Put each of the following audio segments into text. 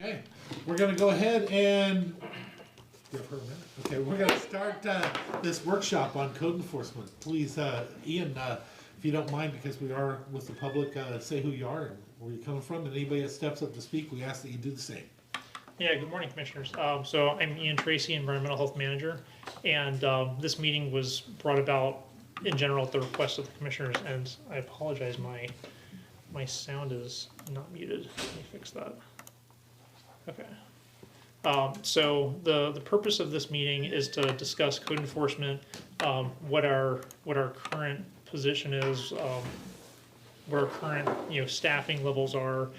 Okay, we're going to go ahead and okay, we're going to start this workshop on code enforcement. Please, Ian, if you don't mind, because we are with the public, say who you are and where you're coming from, and anybody that steps up to speak, we ask that you do the same. Yeah, good morning, Commissioners. So I'm Ian Tracy, Environmental Health Manager, and this meeting was brought about in general at the request of the Commissioners, and I apologize, my sound is not muted. Let me fix that. Okay. So the purpose of this meeting is to discuss code enforcement, what our current position is, what our current staffing levels are,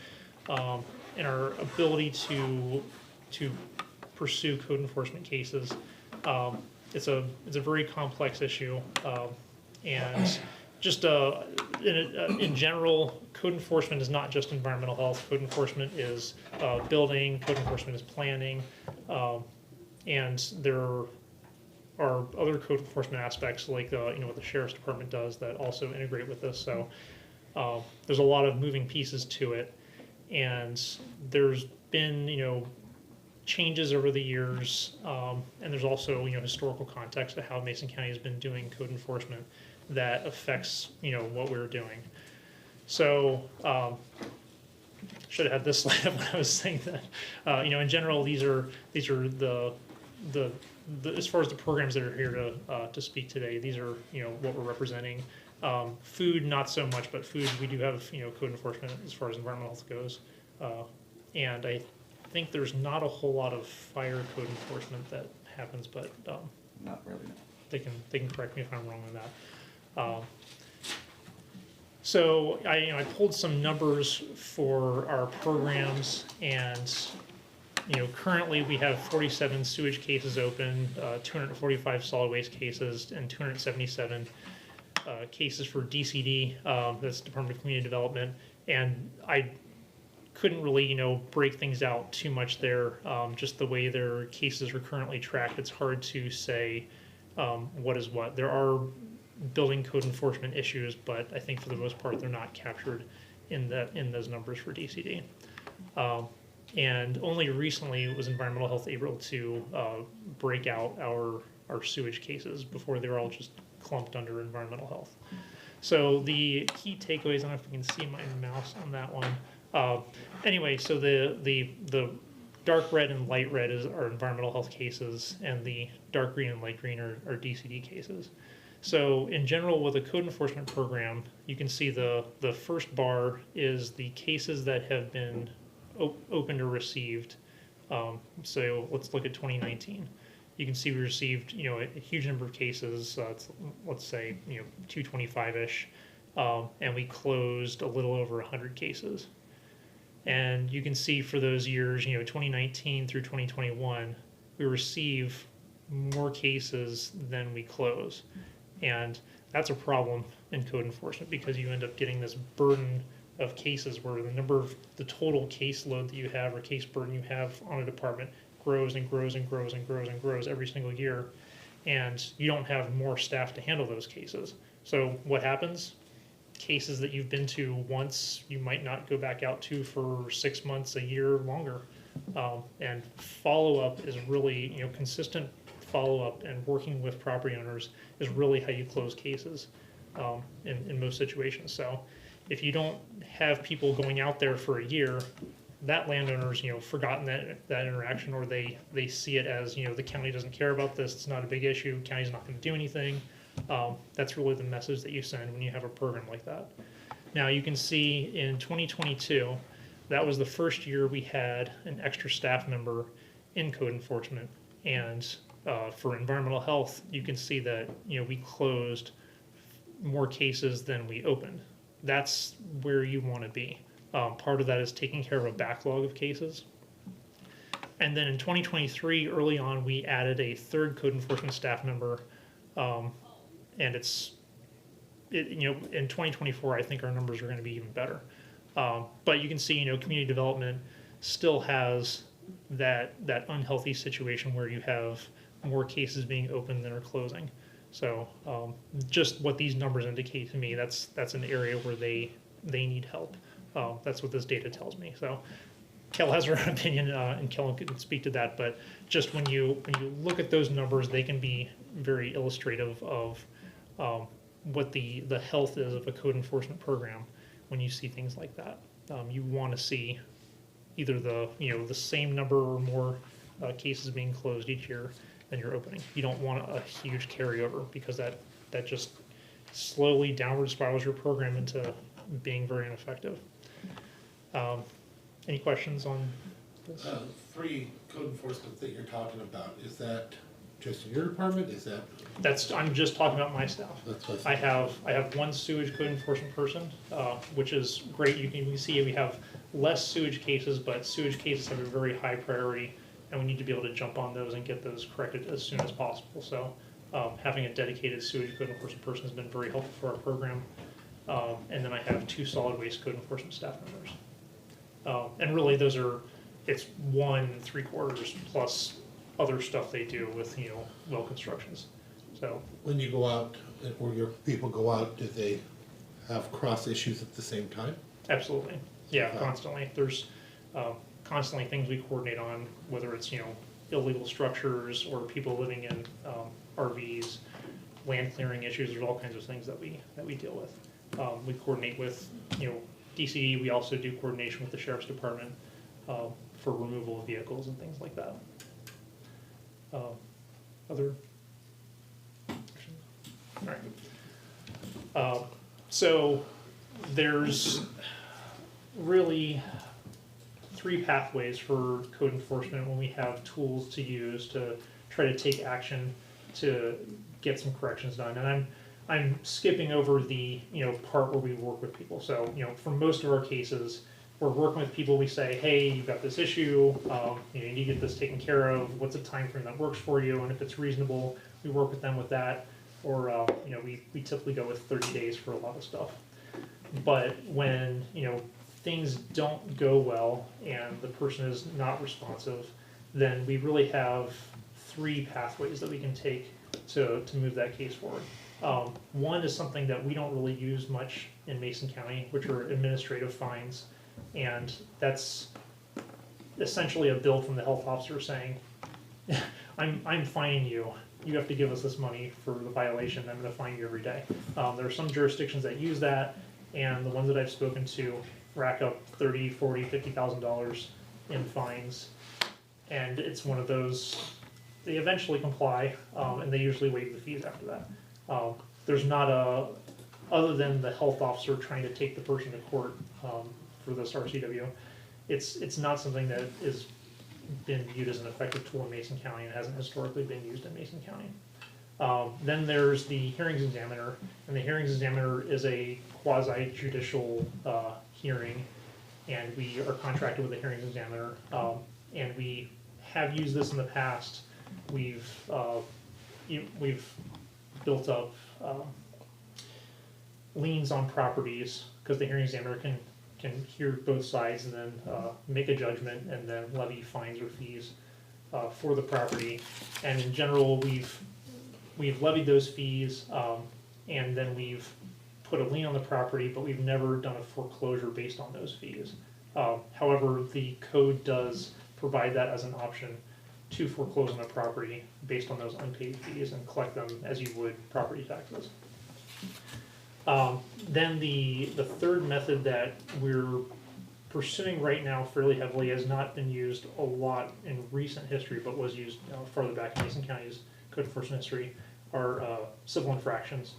and our ability to pursue code enforcement cases. It's a very complex issue, and just in general, code enforcement is not just environmental health. Code enforcement is building. Code enforcement is planning, and there are other code enforcement aspects like what the Sheriff's Department does that also integrate with this. So there's a lot of moving pieces to it, and there's been changes over the years, and there's also historical context to how Mason County has been doing code enforcement that affects what we're doing. So should have had this slide up when I was saying that. In general, these are the as far as the programs that are here to speak today. These are what we're representing. Food, not so much, but food we do have code enforcement as far as environmental health goes, and I think there's not a whole lot of fire code enforcement that happens, but not really. They can correct me if I'm wrong on that. So I pulled some numbers for our programs, and currently we have 47 sewage cases open, 245 solid waste cases, and 277 cases for DCD, that's Department of Community Development, and I couldn't really break things out too much there. Just the way their cases are currently tracked, it's hard to say what is what. There are building code enforcement issues, but I think for the most part they're not captured in those numbers for DCD. And only recently was environmental health able to break out our sewage cases. Before they were all just clumped under environmental health. So the key takeaways, I don't know if you can see my mouse on that one. Anyway, so the dark red and light red are environmental health cases, and the dark green and light green are DCD cases. So in general, with a code enforcement program, you can see the first bar is the cases that have been opened or received. So let's look at 2019. You can see we received a huge number of cases. Let's say 225-ish, and we closed a little over 100 cases. And you can see for those years, 2019 through 2021, we receive more cases than we close. And that's a problem in code enforcement because you end up getting this burden of cases where the total caseload that you have or case burden you have on a department grows and grows and grows and grows and grows every single year. And you don't have more staff to handle those cases. So what happens? Cases that you've been to once, you might not go back out to for 6 months, a year, longer. And follow-up is really, consistent follow-up and working with property owners is really how you close cases in most situations. So if you don't have people going out there for a year, that landowner's forgotten that interaction, or they see it as the county doesn't care about this, it's not a big issue, county's not going to do anything. That's really the message that you send when you have a program like that. Now you can see in 2022, that was the first year we had an extra staff member in code enforcement, and for environmental health, you can see that we closed more cases than we opened. That's where you want to be. Part of that is taking care of a backlog of cases. And then in 2023, early on, we added a third code enforcement staff member, and in 2024, I think our numbers are going to be even better. But you can see, community development still has that unhealthy situation where you have more cases being opened than are closing. So just what these numbers indicate to me, that's an area where they need help. That's what this data tells me. So Kel has her own opinion, and Kel can speak to that. But just when you look at those numbers, they can be very illustrative of what the health is of a code enforcement program. When you see things like that, you want to see either the same number or more cases being closed each year than you're opening. You don't want a huge carryover because that just slowly downward spirals your program into being very ineffective. Any questions on this? 3 code enforcement that you're talking about, is that just in your department? Is that? I'm just talking about my staff. That's what I have 1 sewage code enforcement person, which is great. You can see we have less sewage cases, but sewage cases have a very high priority, and we need to be able to jump on those and get those corrected as soon as possible. So having a dedicated sewage code enforcement person has been very helpful for our program. And then I have 2 solid waste code enforcement staff members. And really it's 1 3/4 plus other stuff they do with, well constructions. So when you go out, or your people go out, do they have cross issues at the same time? absolutely. Yeah, constantly. There's constantly things we coordinate on, whether it's, illegal structures or people living in RVs, land clearing issues. There's all kinds of things that we deal with. We coordinate with, DCD. We also do coordination with the Sheriff's Department for removal of vehicles and things like that. Other questions? All right. So there's really 3 pathways for code enforcement when we have tools to use to try to take action to get some corrections done. And I'm skipping over the part where we work with people. So for most of our cases, we're working with people. We say, hey, you've got this issue. You need to get this taken care of. What's a time frame that works for you? And if it's reasonable, we work with them with that. Or we typically go with 30 days for a lot of stuff. But when things don't go well and the person is not responsive, then we really have 3 pathways that we can take to move that case forward. One is something that we don't really use much in Mason County, which are administrative fines. And that's essentially a bill from the health officer saying, I'm fining you. You have to give us this money for the violation. I'm going to fine you every day. There are some jurisdictions that use that, and the ones that I've spoken to rack up $30,000, $40,000, $50,000 in fines. And it's one of those, they eventually comply, and they usually waive the fees after that. There's not other than the health officer trying to take the person to court for this RCW, it's not something that is been viewed as an effective tool in Mason County and hasn't historically been used in Mason County. Then there's the hearings examiner, and the hearings examiner is a quasi-judicial hearing, and we are contracted with the hearings examiner, and we have used this in the past. We've built up liens on properties because the hearing examiner can hear both sides and then make a judgment and then levy fines or fees for the property. And in general, we've levied those fees, and then we've put a lien on the property, but we've never done a foreclosure based on those fees. However, the code does provide that as an option to foreclose on a property based on those unpaid fees and collect them as you would property taxes. Then the third method that we're pursuing right now fairly heavily has not been used a lot in recent history, but was used farther back in Mason County's code enforcement history, are civil infractions.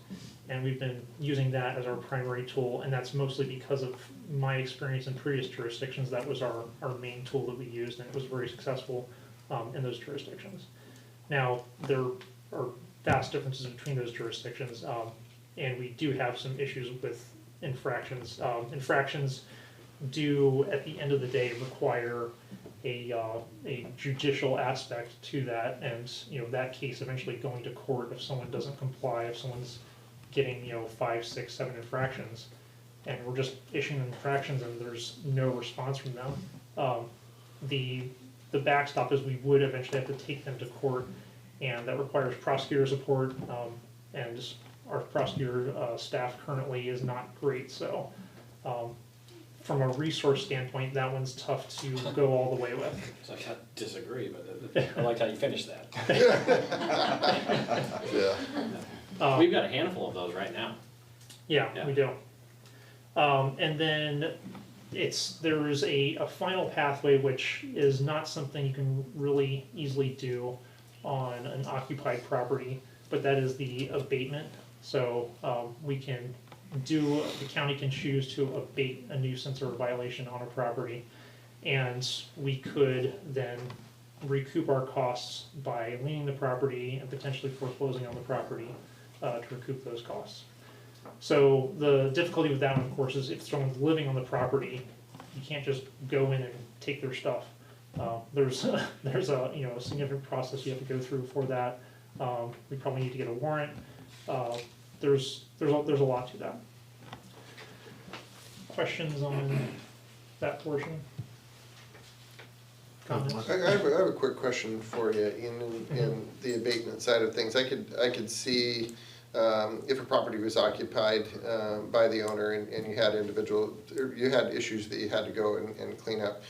And we've been using that as our primary tool, and that's mostly because of my experience in previous jurisdictions. That was our main tool that we used, and it was very successful in those jurisdictions. Now, there are vast differences between those jurisdictions, and we do have some issues with infractions. Infractions do, at the end of the day, require a judicial aspect to that, and that case eventually going to court if someone doesn't comply, if someone's getting 5, 6, 7 infractions, and we're just issuing infractions and there's no response from them. The backstop is we would eventually have to take them to court, and that requires prosecutor support, and our prosecutor staff currently is not great. So from a resource standpoint, that one's tough to go all the way with. So I can't disagree, but I like how you finished that. Yeah. We've got a handful of those right now. Yeah, Yeah. we do. And then there's a final pathway, which is not something you can really easily do on an occupied property, but that is the abatement. So the county can choose to abate a nuisance or a violation on a property, and we could then recoup our costs by leaning the property and potentially foreclosing on the property to recoup those costs. So the difficulty with that one, of course, is if someone's living on the property, you can't just go in and take their stuff. There's a a significant process you have to go through for that. We probably need to get a warrant. There's a lot to that. Questions on that portion? Comments? I have a quick question for you. In the abatement side of things, I could see if a property was occupied by the owner and you had issues that you had to go and clean up.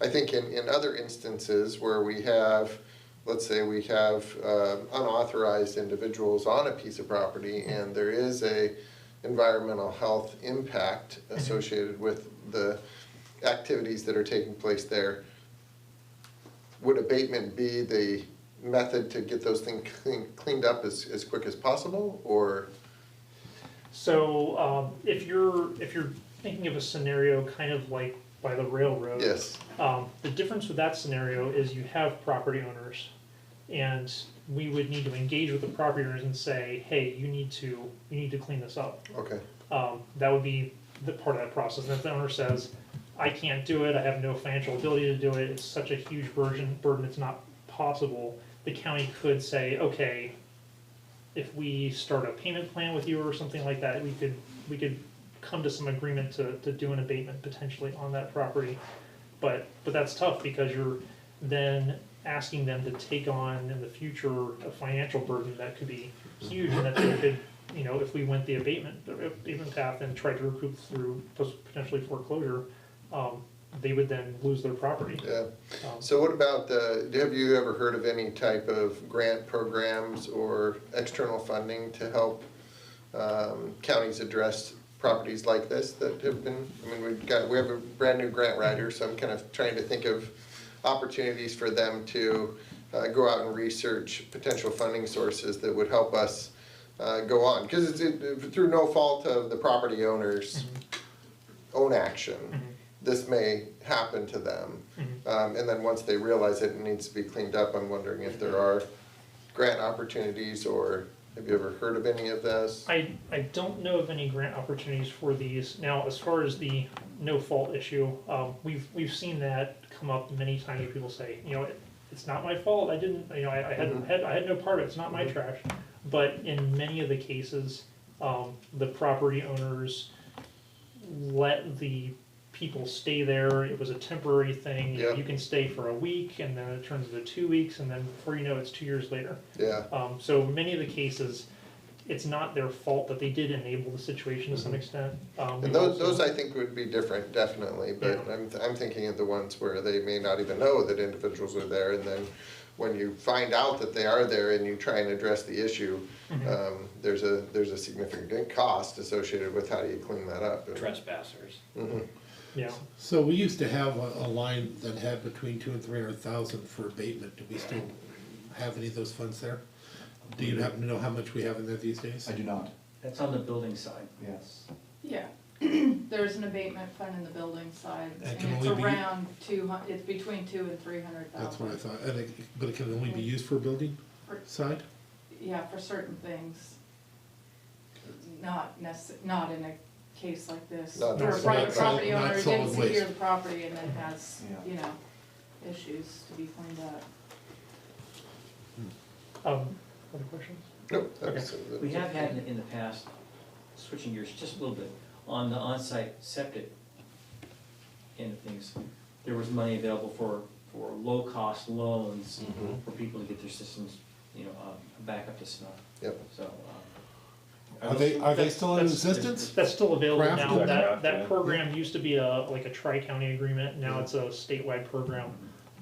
I think in other instances where we have, let's say we have unauthorized individuals on a piece of property and there is a environmental health impact associated with the activities that are taking place there, would abatement be the method to get those things cleaned up as quick as possible, or? So if you're thinking of a scenario kind of like by the railroad, Yes. The difference with that scenario is you have property owners, and we would need to engage with the property owners and say, hey, you need to clean this up. Okay. That would be the part of that process. And if the owner says, I can't do it, I have no financial ability to do it, it's such a huge burden, it's not possible, the county could say, okay, if we start a payment plan with you or something like that, we could come to some agreement to do an abatement potentially on that property. But that's tough because you're then asking them to take on in the future a financial burden that could be huge, and that they could, if we went the abatement path and tried to recoup through potentially foreclosure, they would then lose their property. Yeah. So what about have you ever heard of any type of grant programs or external funding to help counties address properties like this that have been, we have a brand new grant writer, so I'm kind of trying to think of opportunities for them to go out and research potential funding sources that would help us go on. Because it's through no fault of the property owner's own action, this may happen to them. And then once they realize it needs to be cleaned up, I'm wondering if there are grant opportunities, or have you ever heard of any of those? I don't know of any grant opportunities for these. Now, as far as the no fault issue, we've seen that come up many times where people say, it's not my fault. I didn't, I had no part of it. It's not my trash. But in many of the cases, the property owners let the people stay there. It was a temporary thing. Yeah. You can stay for a week, and then it turns into 2 weeks, and then before you know it, it's 2 years later. Yeah. So many of the cases, it's not their fault, but they did enable the situation to some extent. And those I think would be different, definitely, but Yeah. I'm thinking of the ones where they may not even know that individuals are there, and then when you find out that they are there and you try and address the issue, there's a significant cost associated with how do you clean that up. Trespassers. Yeah. So we used to have a line that had between 200,000 and 300,000 for abatement. Do we still have any of those funds there? Do you happen to know how much we have in there these days? I do not, That's on the building side. yes. Yeah, there's an abatement fund in the building side, And and can it's only be- around it's between 200,000 and 300,000. That's what I thought. But it can only be used for building side? Yeah, for certain things. Not in a case like this. Not For a solid- private property not owner who solid didn't waste. secure the property and then has, Yeah. issues to be cleaned up. Other questions? Nope. that's- We have had in the past, switching gears just a little bit, on the on-site septic end of things, there was money available for low-cost loans for people to get their systems, back up to snuff. Yep. So, Are they still in That's- existence? That's still available Craft? now. Is that craft, That yeah? program used to be like a tri-county agreement, now it's a statewide program,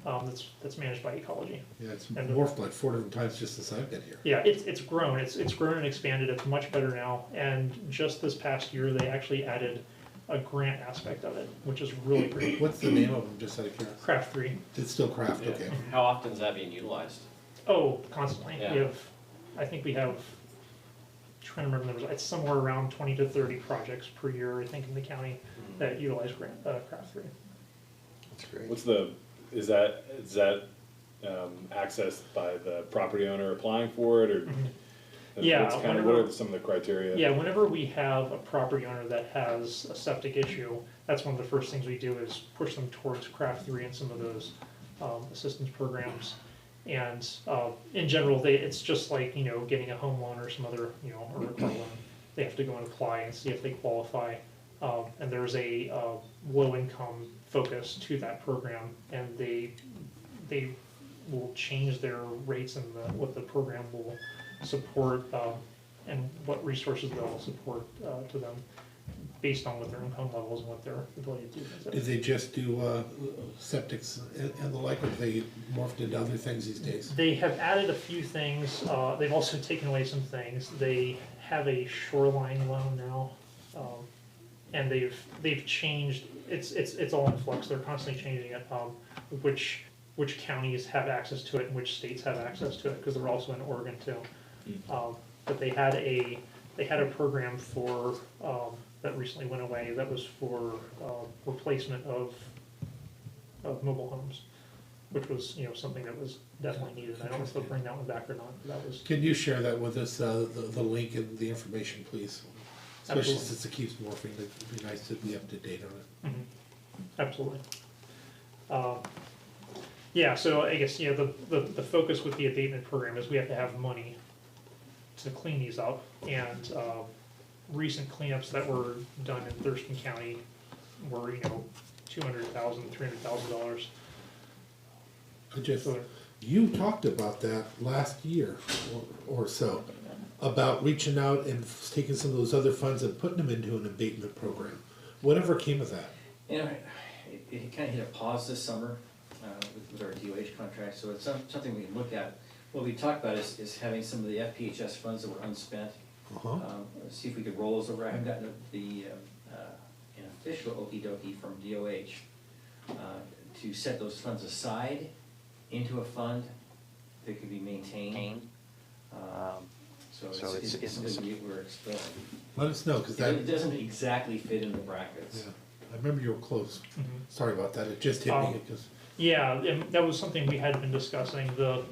that's managed by Ecology. Yeah, it's And- morphed like 4 different times just since I've been here. Yeah, it's grown, it's grown and expanded, it's much better now, and just this past year, they actually added a grant aspect of it, which is really great. What's the name of them, just out of curiosity? Craft 3. It's still Craft, Yeah. okay. How often is that being utilized? Oh, constantly. Yeah. We have, I think we have, trying to remember the numbers, it's somewhere around 20 to 30 projects per year, I think, in the county that utilize Craft 3. That's great. What's the, is that accessed by the property owner applying for it, or? Yeah, What's kind of, what are some of the criteria? Yeah, whenever we have a property owner that has a septic issue, that's one of the first things we do is push them towards Craft 3 and some of those assistance programs. And in general, it's just like, getting a home loan or some other, or a car loan. They have to go and apply and see if they qualify. And there's a low-income focus to that program, and they will change their rates and what the program will support, and what resources they'll support to them based on what their income levels and what their ability to do things. Do they just do septics and the like, or have they morphed into other things these days? They have added a few things, they've also taken away some things. They have a shoreline loan now, and they've changed, it's all in flux, they're constantly changing it, which counties have access to it and which states have access to it, because they're also in Oregon too. But they had a program for, that recently went away, that was for replacement of mobile homes, which was, something that was definitely needed. I don't know if they'll bring that one back or not, but that was. Can you share that with us, the link and the information, please? Especially Absolutely. since it keeps morphing, it'd be nice to be up to date on it. Absolutely. Yeah, so I guess, the focus with the abatement program is we have to have money to clean these up, and recent cleanups that were done in Thurston County were, $200,000, $300,000. You talked about that last year or so, about reaching out and taking some of those other funds and putting them into an abatement program. Whatever came of that? It kind of hit a pause this summer with our DOH contract, so it's something we can look at. What we talked about is having some of the FPHS funds that were unspent, see if we could roll those over. I haven't gotten an official okey-dokey from DOH to set those funds aside into a fund that could be maintained. So it's something we're exploring. Let us know, because It that, doesn't exactly fit in the brackets. yeah, I remember you were close. Mhm. Sorry about that, it just hit me, because, Yeah, and that was something we had been discussing, the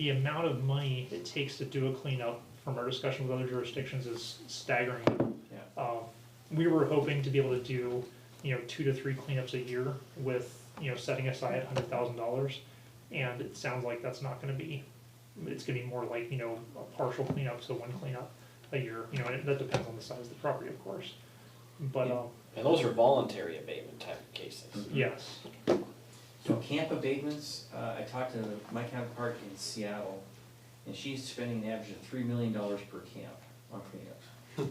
amount of money it takes to do a cleanup from our discussion with other jurisdictions is staggering. Yeah. We were hoping to be able to do, 2 to 3 cleanups a year with, setting aside $100,000. And it sounds like that's not gonna be, it's gonna be more like, a partial cleanup, so 1 cleanup a year, and that depends on the size of the property, of course. But, And those are voluntary abatement type of cases. yes, So camp abatements, I talked to my counterpart in Seattle, and she's spending an average of $3 million per camp on cleanups.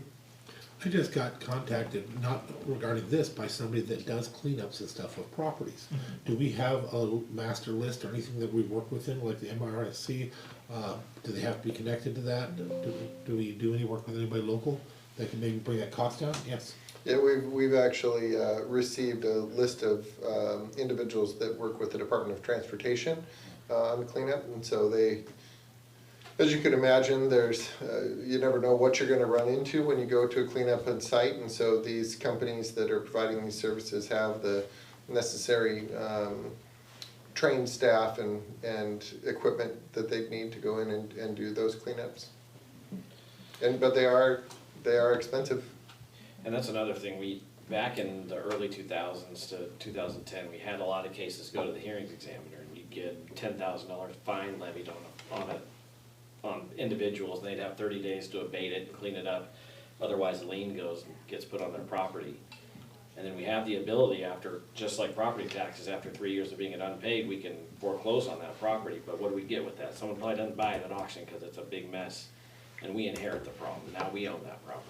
I just got contacted, not regarding this, by somebody that does cleanups and stuff of properties. Do we have a master list or anything that we work within, like the MRSC? Do they have to be connected to that? Do we do any work with anybody local that can maybe bring that cost down? Yes. Yeah, we've actually received a list of individuals that work with the Department of Transportation on the cleanup, and so they, as you can imagine, there's, you never know what you're gonna run into when you go to a cleanup on site, and so these companies that are providing these services have the necessary trained staff and equipment that they need to go in and do those cleanups. But they are expensive. And that's another thing, back in the early 2000s to 2010, we had a lot of cases go to the hearings examiner, and you'd get $10,000 fine levied on individuals, and they'd have 30 days to abate it and clean it up, otherwise the lien gets put on their property. And then we have the ability after, just like property taxes, after 3 years of being unpaid, we can foreclose on that property, but what do we get with that? Someone probably doesn't buy it at auction because it's a big mess. and we inherit the problem, now we own that property.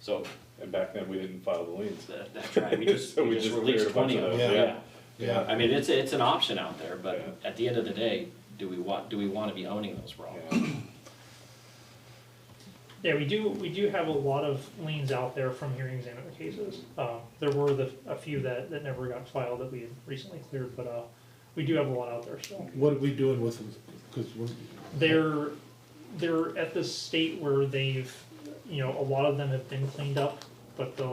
So, And back then, we didn't file the liens. that's right, we just, So we we just just released cleared a bunch 20 of of them, those, yeah. Yeah. I mean, it's an option out there, but Yeah. at the end of the day, do we want to be owning those problems? Yeah. Yeah, we do have a lot of liens out there from hearing examiner cases. There were a few that never got filed that we had recently cleared, but, we do have a lot out there still. What are we doing with them? Because They're at the state where they've, you know, a lot of them have been cleaned up, but the,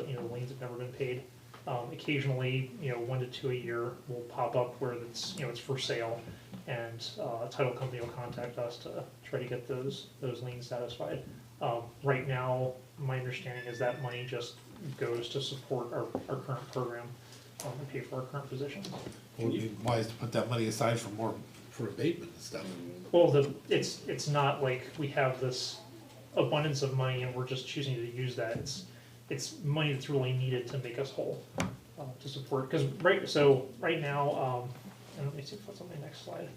you know, the liens have never been paid. Occasionally, you know, 1 to 2 a year will pop up where it's, you know, it's for sale, and a title company will contact us to try to get those liens satisfied. Right now, my understanding is that money just goes to support our current program, and pay for our current positions. would be wise to put that money aside for abatement and stuff. Well, it's not like we have this abundance of money and we're just choosing to use that. It's money that's really needed to make us whole, to support, because right now, and let me see if that's on my next slide.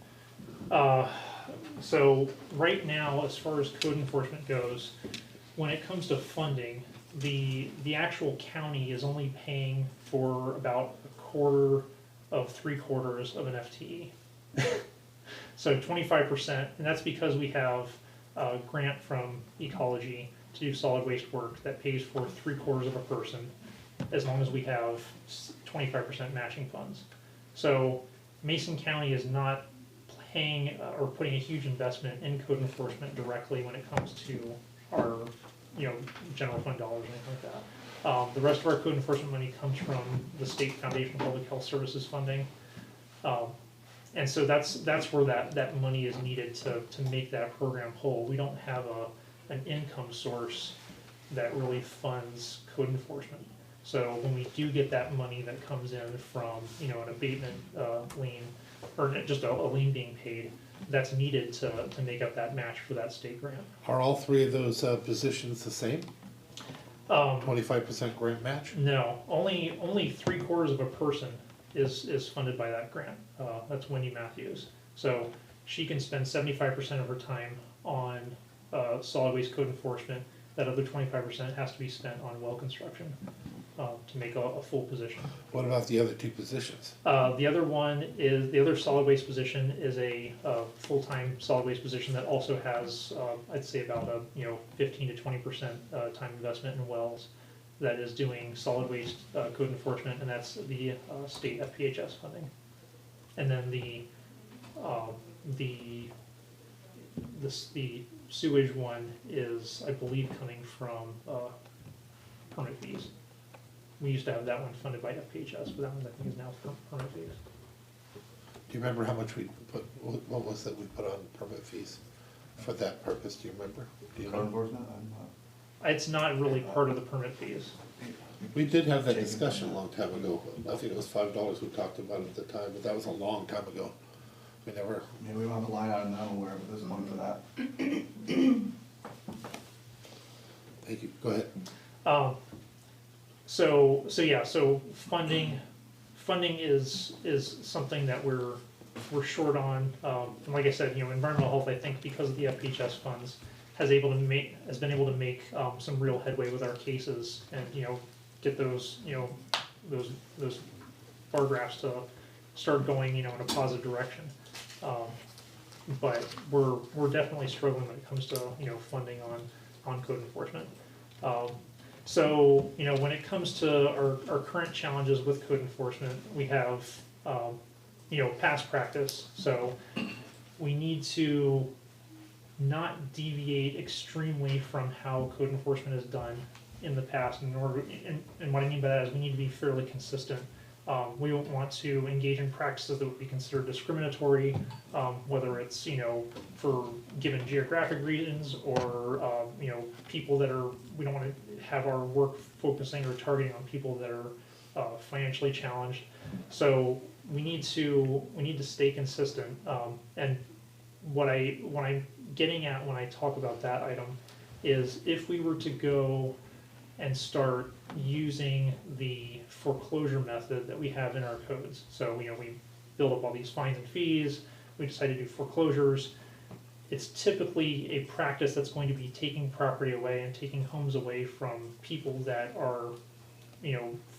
So right now, as far as code enforcement goes, when it comes to funding, the actual county is only paying for about 1/4 of 3/4 of an FTE. So 25%, and that's because we have a grant from Ecology to do solid waste work that pays for 3/4 of a person, as long as we have 25% matching funds. So Mason County is not paying or putting a huge investment in code enforcement directly when it comes to our, you know, general fund dollars or anything like that. The rest of our code enforcement money comes from the State Foundation of Public Health Services funding. And so that's where that money is needed to make that program whole. We don't have an income source that really funds code enforcement. So when we do get that money that comes in from, you know, an abatement lien, or just a lien being paid, that's needed to make up that match for that state grant. Are all 3 of those positions the same? 25% grant match? No, only 3/4 of a person is funded by that grant. That's Wendy Matthews. So she can spend 75% of her time on solid waste code enforcement. That other 25% has to be spent on well construction to make a full position. What about the other 2 positions? The other solid waste position is a full-time solid waste position that also has, I'd say about a, you know, 15 to 20% time investment in wells, that is doing solid waste code enforcement, and that's the state FPHS funding. And then the sewage one is, I believe, coming from permit fees. We used to have that one funded by FPHS, but that one I think is now from permit fees. Do you remember how much we put, what was that we put on permit fees for that purpose? Do you remember? Do you Code know? enforcement, It's not really part of the permit fees. We did have that discussion a long time ago. I think it was $5 we talked about at the time, but that was a long time ago. We never, yeah, we don't have a line item that I'm aware of at this point for that. thank you, go ahead. So funding is something that we're short on. And like I said, you know, environmental health, I think because of the FPHS funds, has been able to make some real headway with our cases, and, you know, get those, you know, those bar graphs to start going, you know, in a positive direction. But we're definitely struggling when it comes to, you know, funding on code enforcement. So, you know, when it comes to our current challenges with code enforcement, we have, you know, past practice. So we need to not deviate extremely from how code enforcement is done in the past. And what I mean by that is we need to be fairly consistent. We don't want to engage in practices that would be considered discriminatory, whether it's, you know, for given geographic reasons, or, you know, people that are, we don't want to have our work focusing or targeting on people that are financially challenged. So we need to stay consistent. And what I'm getting at when I talk about that item is, if we were to go and start using the foreclosure method that we have in our codes. So, you know, we build up all these fines and fees, we decide to do foreclosures. it's typically a practice that's going to be taking property away and taking homes away from people that are,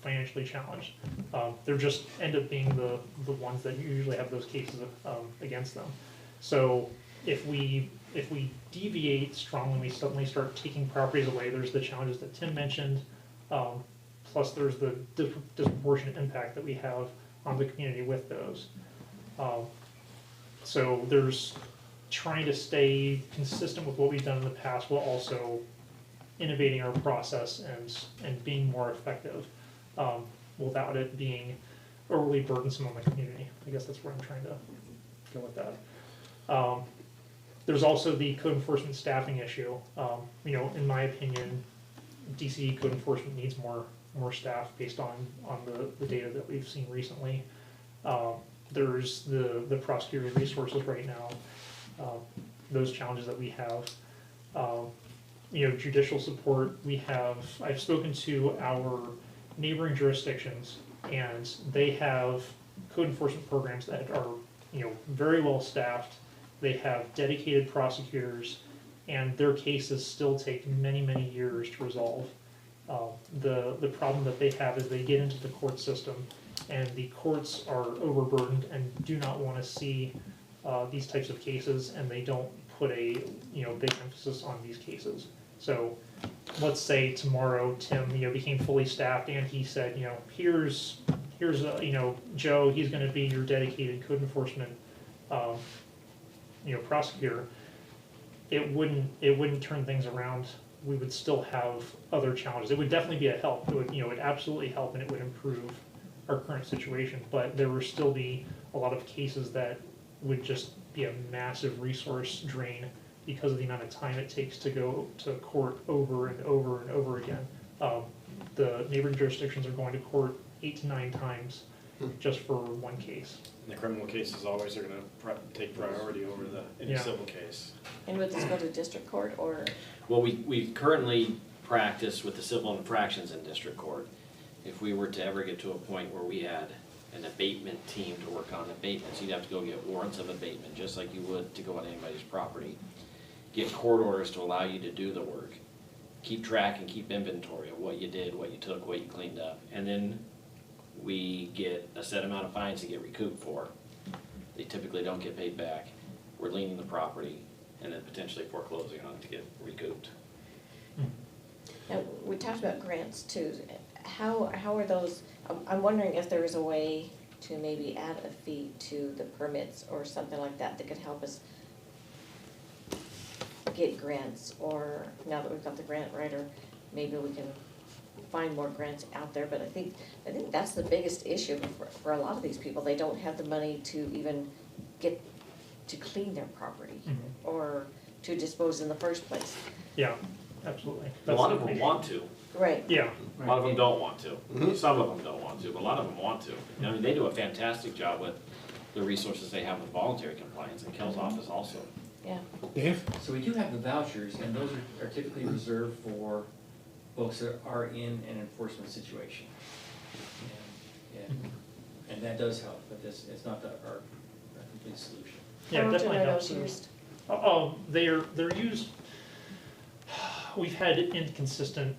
financially challenged. They're just end up being the ones that usually have those cases against them. So if we deviate strongly, we suddenly start taking properties away, there's the challenges that Tim mentioned, plus there's the disproportionate impact that we have on the community with those. So there's trying to stay consistent with what we've done in the past while also innovating our process and being more effective, without it being overly burdensome on the community. I guess that's where I'm trying to go with that. There's also the code enforcement staffing issue. In my opinion, DC code enforcement needs more staff based on the data that we've seen recently. There's the prosecutor resources right now, those challenges that we have. Judicial support, I've spoken to our neighboring jurisdictions, and they have code enforcement programs that are, very well staffed. They have dedicated prosecutors, and their cases still take many, many years to resolve. The problem that they have is they get into the court system, and the courts are overburdened and do not want to see these types of cases, and they don't put a big emphasis on these cases. So let's say tomorrow Tim became fully staffed, and he said, here's Joe, he's going to be your dedicated code enforcement prosecutor. It wouldn't turn things around. We would still have other challenges. It would definitely be a help. It would absolutely help, and it would improve our current situation. But there would still be a lot of cases that would just be a massive resource drain because of the amount of time it takes to go to court over and over and over again. The neighboring jurisdictions are going to court 8 to 9 times just for one case. And the criminal cases always are gonna take priority over any civil case. And would this go to district court or? Well, we currently practice with the civil infractions in district court. If we were to ever get to a point where we had an abatement team to work on abatements, you'd have to go get warrants of abatement, just like you would to go on anybody's property. Get court orders to allow you to do the work. Keep track and keep inventory of what you did, what you took, what you cleaned up. And then we get a set amount of fines to get recouped for. They typically don't get paid back. We're leaning the property and then potentially foreclosing on it to get recouped. Now, we talked about grants too. How are those, I'm wondering if there is a way to maybe add a fee to the permits or something like that that could help us get grants, or now that we've got the grant writer, maybe we can find more grants out there. But I think that's the biggest issue for a lot of these people. They don't have the money to even get to clean their property or to dispose in the first place. Yeah, absolutely. A lot of them want to. Right. Yeah. A lot of them don't want to. Some of them don't want to, but a lot of them want to. I mean, they do a fantastic job with the resources they have with voluntary compliance, and Kel's office also. Yeah. Dave? So we do have the vouchers, and those are typically reserved for folks that are in an enforcement situation. And that does help, but it's not our complete solution. Yeah, How often definitely are helps. those used? They're used. We've had inconsistent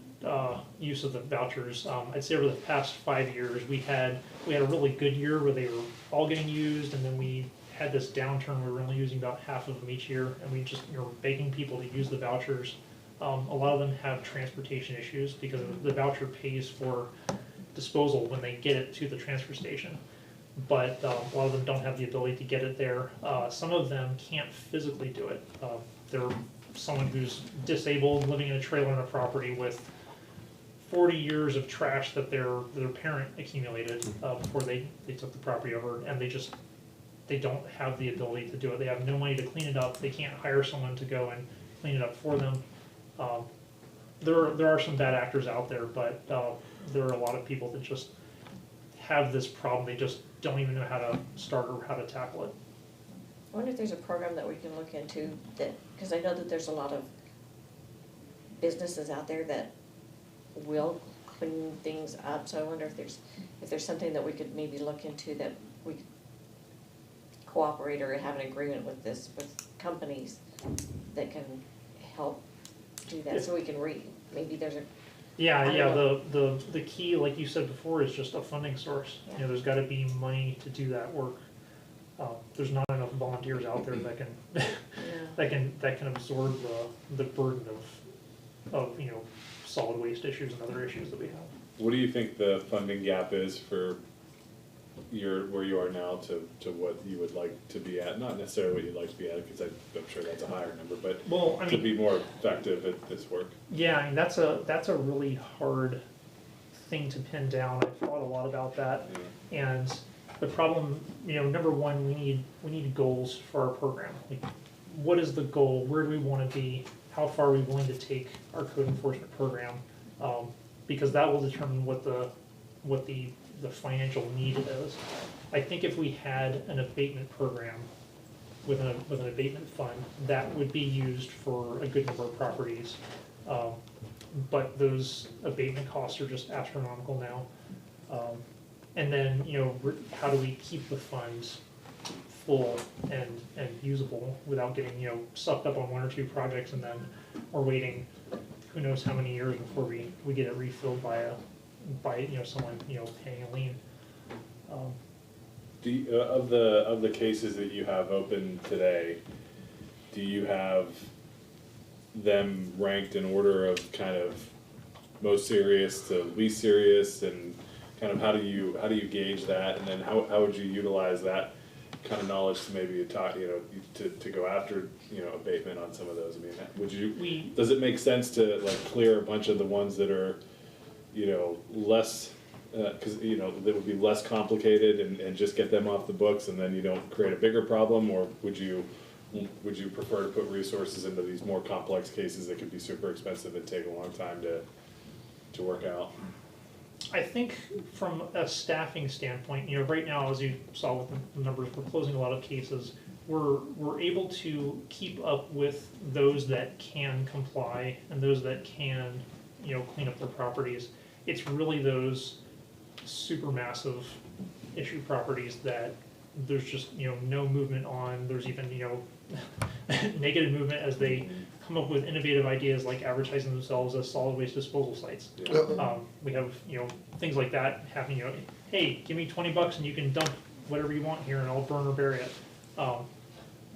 use of the vouchers. I'd say over the past 5 years, we had a really good year where they were all getting used, and then we had this downturn where we were only using about half of them each year, and we just were begging people to use the vouchers. A lot of them have transportation issues because the voucher pays for disposal when they get it to the transfer station, but a lot of them don't have the ability to get it there. Some of them can't physically do it. They're someone who's disabled, living in a trailer on a property with 40 years of trash that their parent accumulated before they took the property over, and they don't have the ability to do it. They have no money to clean it up. They can't hire someone to go and clean it up for them. There are some bad actors out there, but there are a lot of people that just have this problem. They just don't even know how to start or how to tackle it. I wonder if there's a program that we can look into that, because I know that there's a lot of businesses out there that will clean things up, so I wonder if there's something that we could maybe look into that we could cooperate or have an agreement with companies that can help do that, so we can maybe there's a, Yeah, I yeah, don't the key, like you said before, is just a funding source. You know, there's gotta be money to do that work. There's not enough volunteers out there that can, that can absorb the burden of, you know, solid waste issues and other issues that we have. What do you think the funding gap is for where you are now to what you would like to be at? Not necessarily what you'd like to be at, because I'm sure that's a higher number, but Well, I to mean, be more effective at this work. yeah, I mean, that's a really hard thing to pin down. I've thought a lot about that. Yeah. And the problem, you know, number one, we need goals for our program. Like, what is the goal? Where do we want to be? How far are we willing to take our code enforcement program? Because that will determine what the financial need is. I think if we had an abatement program with an abatement fund, that would be used for a good number of properties. But those abatement costs are just astronomical now. And then, you know, how do we keep the funds full and usable without getting, you know, sucked up on one or two projects and then we're waiting who knows how many years before we get it refilled by you know, someone, you know, paying a lien. Do you, of the cases that you have open today, do you have them ranked in order of kind of most serious to least serious, and kind of how do you gauge that, and then how would you utilize that kind of knowledge to maybe talk, you know, to go after, you know, abatement on some of those? I mean, would you, does it make sense to like clear a bunch of the ones that are, you know, less, cause you know, that would be less complicated and just get them off the books, and then you don't create a bigger problem? Or would you prefer to put resources into these more complex cases that could be super expensive and take a long time to work out? I think from a staffing standpoint, you know, right now, as you saw with the numbers, we're closing a lot of cases. We're able to keep up with those that can comply and those that can, you know, clean up their properties. It's really those supermassive issue properties that there's just, you know, no movement on. There's even, you know, negative movement as they come up with innovative ideas like advertising themselves as solid waste disposal sites. Yeah. We have, you know, things like that happening, you know, hey, give me $20 and you can dump whatever you want here and I'll burn or bury it.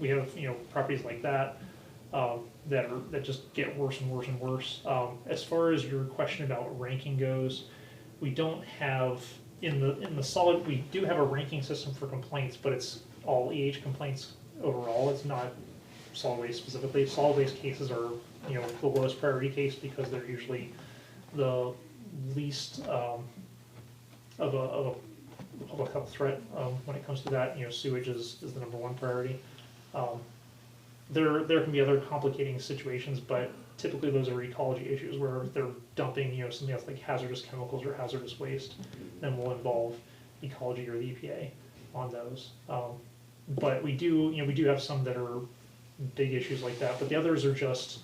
We have, you know, properties like that that just get worse and worse and worse. As far as your question about ranking goes, we don't have in the solid. We do have a ranking system for complaints, but it's all EH complaints overall. It's not solid waste specifically. Solid waste cases are, you know, the lowest priority case because they're usually the least of a public health threat when it comes to that. You know, sewage is the number one priority. There can be other complicating situations, but typically those are ecology issues where they're dumping, you know, something else like hazardous chemicals or hazardous waste, then will involve ecology or the EPA on those. But we do have some that are big issues like that, but the others are just,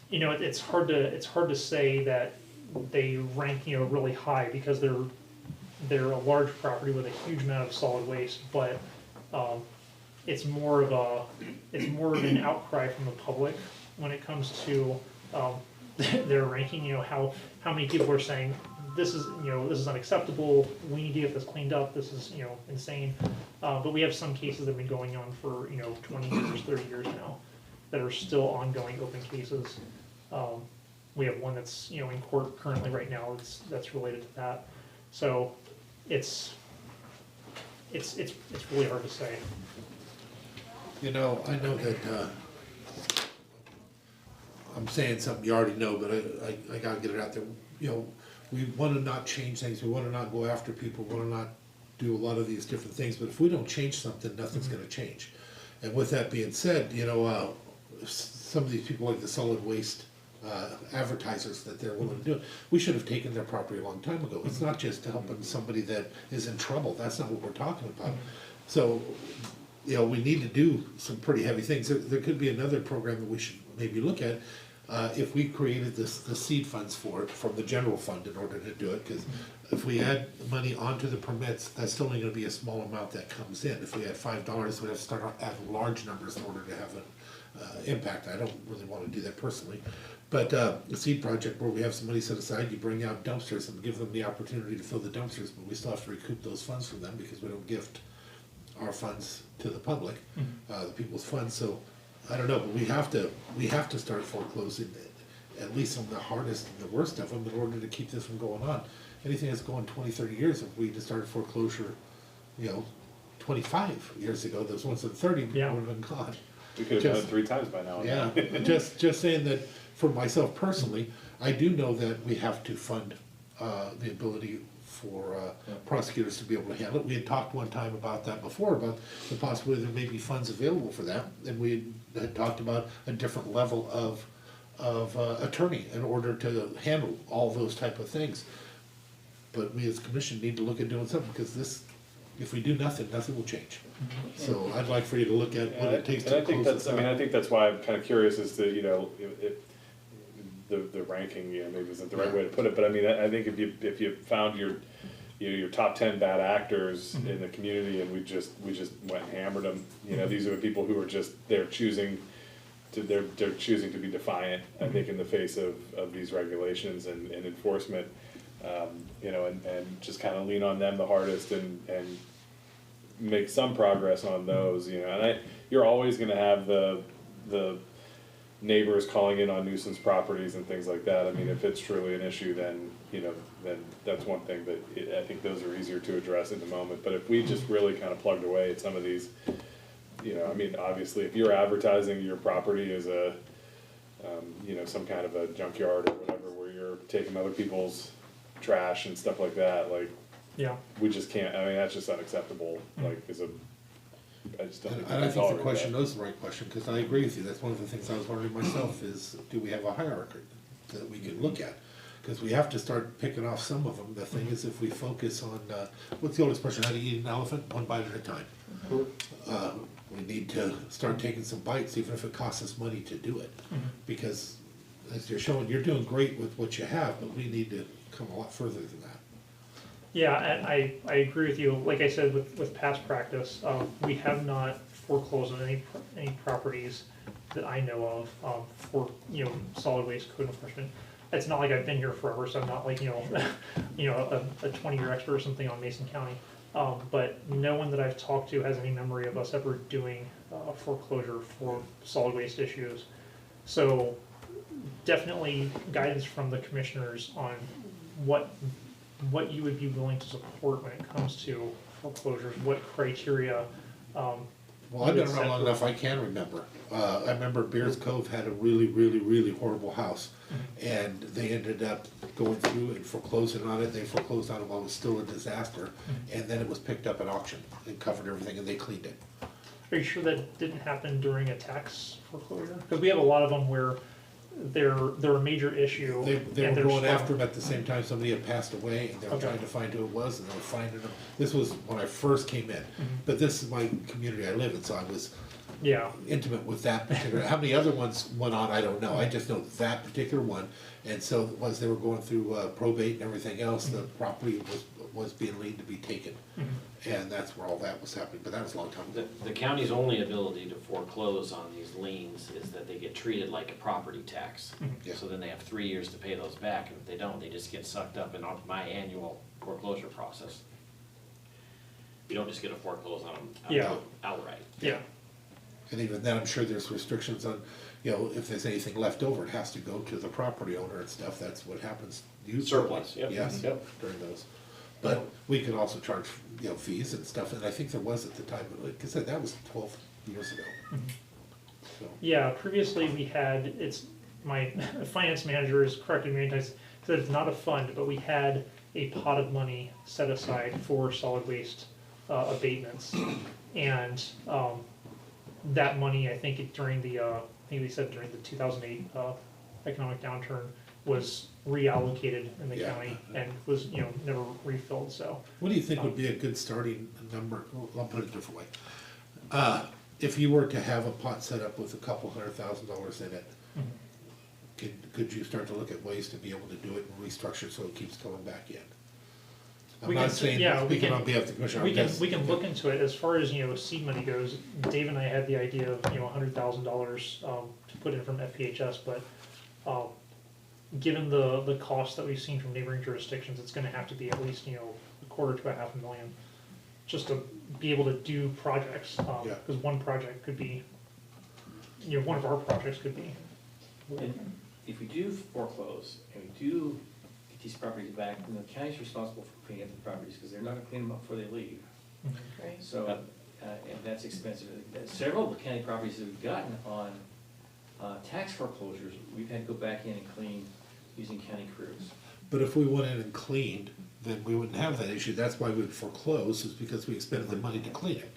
you know, it's hard to say that they rank, you know, really high because they're a large property with a huge amount of solid waste, but it's more of an outcry from the public when it comes to their ranking. You know, how many people are saying this is unacceptable. We need to get this cleaned up. This is, you know, insane. But we have some cases that have been going on for, you know, 20 years, 30 years now, that are still ongoing open cases. We have one that's, you know, in court currently right now that's related to that. So it's really hard to say. You know, I know that, I'm saying something you already know, but I gotta get it out there. You know, we wanna not change things, we wanna not go after people, we wanna not do a lot of these different things, but if we don't change something, nothing's gonna change. And with that being said, you know, some of these people like the solid waste advertisers that they're willing to do it, we should have taken their property a long time ago. It's not just helping somebody that is in trouble, that's not what we're talking about. So, you know, we need to do some pretty heavy things. There could be another program that we should maybe look at. if we created the seed funds for it from the general fund in order to do it, because if we add money onto the permits, that's still only gonna be a small amount that comes in. If we had $5, we'd have to start adding large numbers in order to have an impact. I don't really wanna do that personally. But a seed project where we have some money set aside, you bring out dumpsters and give them the opportunity to fill the dumpsters, but we still have to recoup those funds from them because we don't gift our funds to the public, the people's funds, so, I don't know, but we have to start foreclosing, at least on the hardest and the worst of them, in order to keep this from going on. Anything that's going 20, 30 years, if we just started foreclosure, 25 years ago, those ones at 30 would Yeah. have been gone. We could have done it 3 times by now. Yeah, just saying that for myself personally, I do know that we have to fund the ability for prosecutors to be able to handle it. We had talked one time about that before, about the possibility there may be funds available for that, and we had talked about a different level of attorney in order to handle all those type of things. But we as a commission need to look at doing something, because this, if we do nothing, nothing will change. So I'd like for you to look at what it takes And I to think close that's, this I mean, I out. think that's why I'm kinda curious as to, if the ranking, maybe isn't the right way to put it, but I mean, I think if you found your top 10 bad actors in the community and we just went and hammered them, these are the people who are just, they're choosing to be defiant, I think, in the face of these regulations and enforcement, and just kinda lean on them the hardest and make some progress on those, and you're always gonna have the neighbors calling in on nuisance properties and things like that. I mean, if it's truly an issue, then that's one thing, but I think those are easier to address in the moment. But if we just really kind of plugged away at some of these, I mean, obviously, if you're advertising your property as a, some kind of a junkyard or whatever, where you're taking other people's trash and stuff like that, like, Yeah. we just can't, I mean, that's just unacceptable, like, I just don't think we And I can think the tolerate question that. is the right question, because I agree with you, that's one of the things I was wondering myself, is do we have a hierarchy that we can look at? Because we have to start picking off some of them. The thing is, if we focus on, what's the old expression, how to eat an elephant, one bite at a time. We need to start taking some bites, even if it costs us money to do it. Because as you're showing, you're doing great with what you have, but we need to come a lot further than that. Yeah, and I agree with you. Like I said, with past practice, we have not foreclosed on any properties that I know of, for, solid waste code enforcement. It's not like I've been here forever, so I'm not like, a 20-year expert or something on Mason County. But no one that I've talked to has any memory of us ever doing foreclosure for solid waste issues. So definitely guidance from the commissioners on what you would be willing to support when it comes to foreclosures, what criteria. Well, I've been around long enough, I can remember. I remember Bears Cove had a really, really, really horrible house. And they ended up going through and foreclosing on it. They foreclosed on it while it was still a disaster. And then it was picked up at auction and covered everything, and they cleaned it. Are you sure that didn't happen during a tax foreclosure? Because we have a lot of them where they're a major issue. They and were they're going slow. after them at the same time somebody had passed away, and they were Okay. trying to find who it was, and they were finding them. This was when I first came in. But this is my community I live in, so I was Yeah, intimate with that particular, how many other ones went on, I don't know, I just know that particular one. And so as they were going through probate and everything else, the property was being leaned to be taken. And that's where all that was happening, but that was a long time ago. The county's only ability to foreclose on these liens is that they get treated like a property tax. Yeah. So then they have 3 years to pay those back, and if they don't, they just get sucked up in my annual foreclosure process. You don't just get a foreclose on them Yeah. outright. yeah, And even then, I'm sure there's restrictions on, if there's anything left over, it has to go to the property owner and stuff, that's what happens usually. Surplus, yep. Yes, Yep. during those. But we could also charge, fees and stuff, and I think there was at the time, but like I said, that was 12 years ago. So, yeah. Previously, we had, my finance manager has corrected me many times, said it's not a fund, but we had a pot of money set aside for solid waste abatements. And that money, I think during the, I think they said during the 2008 economic downturn, was reallocated in the Yeah. county and was, never refilled, so. what do you think would be a good starting number? Well, I'll put it a different way. If you were to have a pot set up with a couple $100,000 in it, could you start to look at ways to be able to do it and restructure so it keeps coming back in? I'm We not can- saying, yeah, we speaking can- on behalf of the commissioner, We I'm can, just. we can look into it. As far as, seed money goes, Dave and I had the idea of, $100,000, to put in from FPHS, but, given the cost that we've seen from neighboring jurisdictions, it's gonna have to be at least, $250,000 to $500,000, just to be able to do projects, Yeah. because one project could be, one of our projects could be. And if we do foreclose and we do get these properties back, then the county's responsible for cleaning up the properties, because they're not gonna clean them up before they leave. Right. So, and that's expensive. Several of the county properties that we've gotten on, tax foreclosures, we've had to go back in and clean using county crews. But if we went in and cleaned, then we wouldn't have that issue. That's why we would foreclose, is because we expended the money to clean it.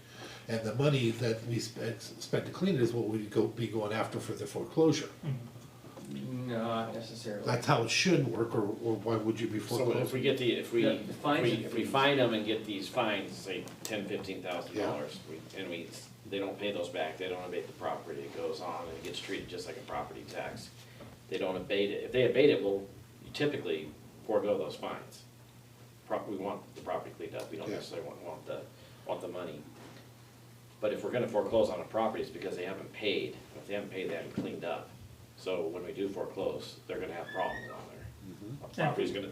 And the money that we spent to clean it is what we'd be going after for the foreclosure. Not necessarily. That's how it should work, or why would you be So foreclosing? if we get if we, The fines and if we fees. find them and get these fines, say $10,000-15,000, they don't pay those back, they don't abate the property, it goes on and it gets treated just like a property tax. They don't abate it. If they abate it, we'll typically forego those fines. We want the property cleaned up, we don't Yeah. necessarily want the money. But if we're gonna foreclose on a property, it's because they haven't paid. If they haven't paid, they haven't cleaned up. So when we do foreclose, they're gonna have problems on there.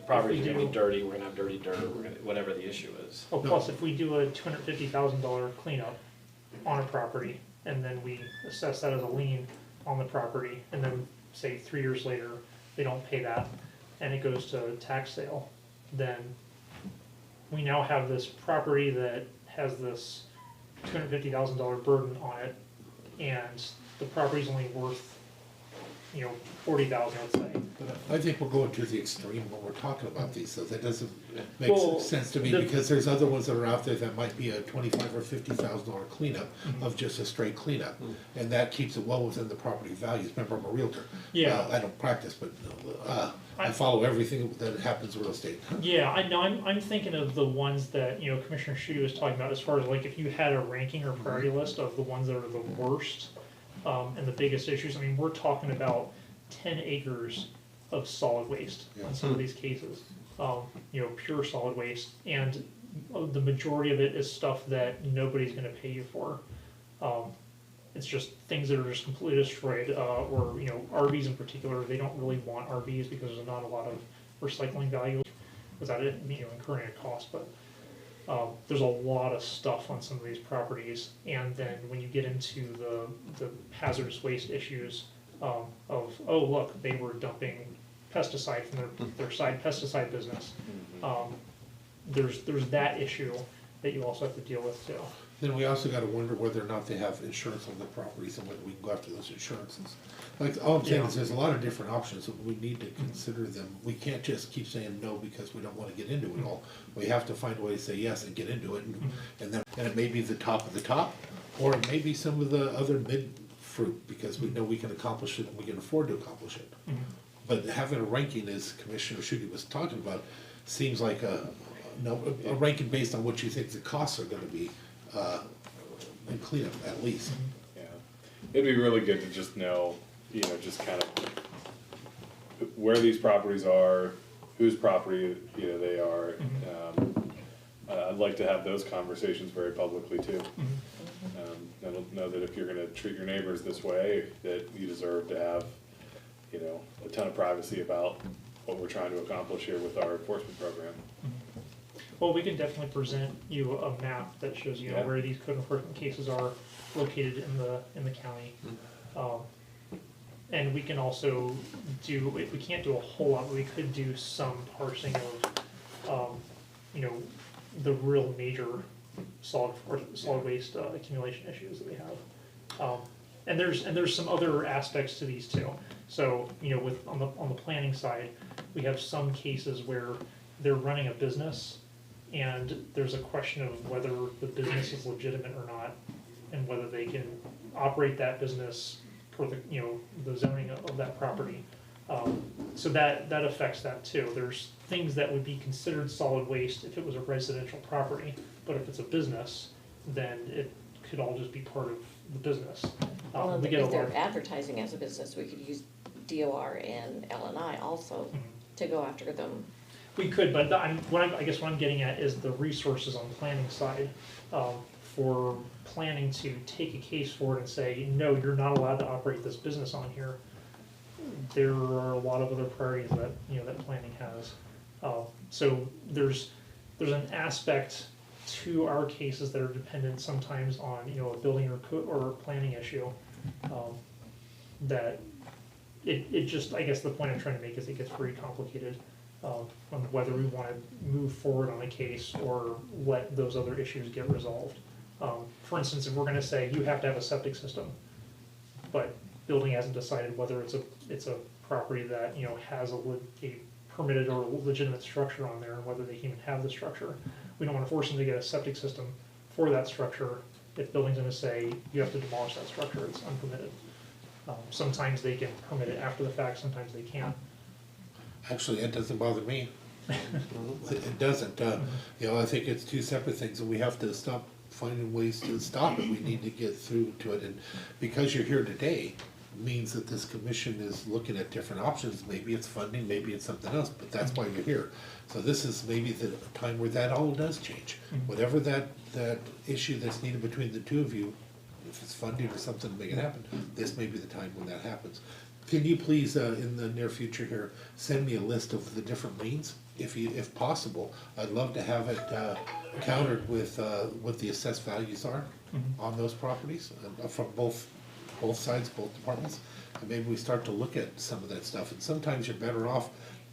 Property's gonna be do- dirty, we're gonna have dirty dirt, whatever the issue is. Oh, plus if we do a $250,000 cleanup on a property, and then we assess that as a lien on the property, and then say 3 years later, they don't pay that, and it goes to tax sale, then we now have this property that has this $250,000 burden on it, and the property's only worth, $40,000, let's say. I think we're going to the extreme when we're talking about these, so that doesn't Well, make sense to me, the- because there's other ones that are out there that might be a $25,000 or $50,000 cleanup of just a straight cleanup. And that keeps it well within the property values. Remember, I'm a realtor. Yeah. I don't practice, but, I follow everything that happens in real estate. Yeah, I know, I'm thinking of the ones that, Commissioner Schutte was talking about, as far as like if you had a ranking or priority list of the ones that are the worst, and the biggest issues. I mean, we're talking about 10 acres of solid waste on some of these cases. Pure solid waste, and the majority of it is stuff that nobody's gonna pay you for. It's just things that are just completely destroyed, or, RVs in particular, they don't really want RVs because there's not a lot of recycling value without it, incurring a cost, but there's a lot of stuff on some of these properties, and then when you get into the hazardous waste issues, of, oh, look, they were dumping pesticide from their side pesticide business. There's that issue that you also have to deal with too. Then we also gotta wonder whether or not they have insurance on the properties and whether we can go after those insurances. Like, all I'm saying is there's a lot of different options, and we need to consider them. We can't just keep saying no because we don't wanna get into it all. We have to find a way to say yes and get into it, and it may be the top of the top, or it may be some of the other mid fruit, because we know we can accomplish it and we can afford to accomplish it. But having a ranking, as Commissioner Schutte was talking about, seems like a ranking based on what you think the costs are gonna be, and cleanup at least. Yeah, it'd be really good to just know, just kind of where these properties are, whose property, they are. I'd like to have those conversations very publicly too. I don't know that if you're gonna treat your neighbors this way, that you deserve to have, a ton of privacy about what we're trying to accomplish here with our enforcement program. Well, we can definitely present you a map that shows you Yeah. where these code enforcement cases are located in the county. And we can also do, we can't do a whole lot, but we could do some parsing of, the real major solid waste accumulation issues that we have. And there's some other aspects to these too. So, on the planning side, we have some cases where they're running a business, and there's a question of whether the business is legitimate or not, and whether they can operate that business per the zoning of that property. So that affects that too. There's things that would be considered solid waste if it was a residential property, but if it's a business, then it could all just be part of the business. Well, We get a if lot they're advertising as a business, we could DOR and LNI also to go after them. We could, but I guess what I'm getting at is the resources on the planning side, for planning to take a case forward and say, no, you're not allowed to operate this business on here. There are a lot of other priorities that, that planning has. So there's an aspect to our cases that are dependent sometimes on, a building or planning issue, that it just, I guess the point I'm trying to make is it gets very complicated, on whether we want to move forward on a case or let those other issues get resolved. For instance, if we're gonna say you have to have a septic system, but building hasn't decided whether it's a property that, has a permitted or legitimate structure on there and whether they can even have the structure. We don't wanna force them to get a septic system for that structure if building's gonna say you have to demolish that structure, it's unpermitted. Sometimes they can permit it after the fact, sometimes they can't. Actually, it doesn't bother me. It doesn't, I think it's two separate things, and we have to stop finding ways to stop it. We need to get through to it, and because you're here today, means that this commission is looking at different options. Maybe it's funding, maybe it's something else, but that's why you're here. So this is maybe the time where that all does change. Whatever that issue that's needed between the two of you, if it's funding or something to make it happen, this may be the time when that happens. Can you please, in the near future here, send me a list of the different liens, if possible? I'd love to have it countered with what the assessed values are on those properties, from both sides, both departments. And maybe we start to look at some of that stuff. And sometimes you're better off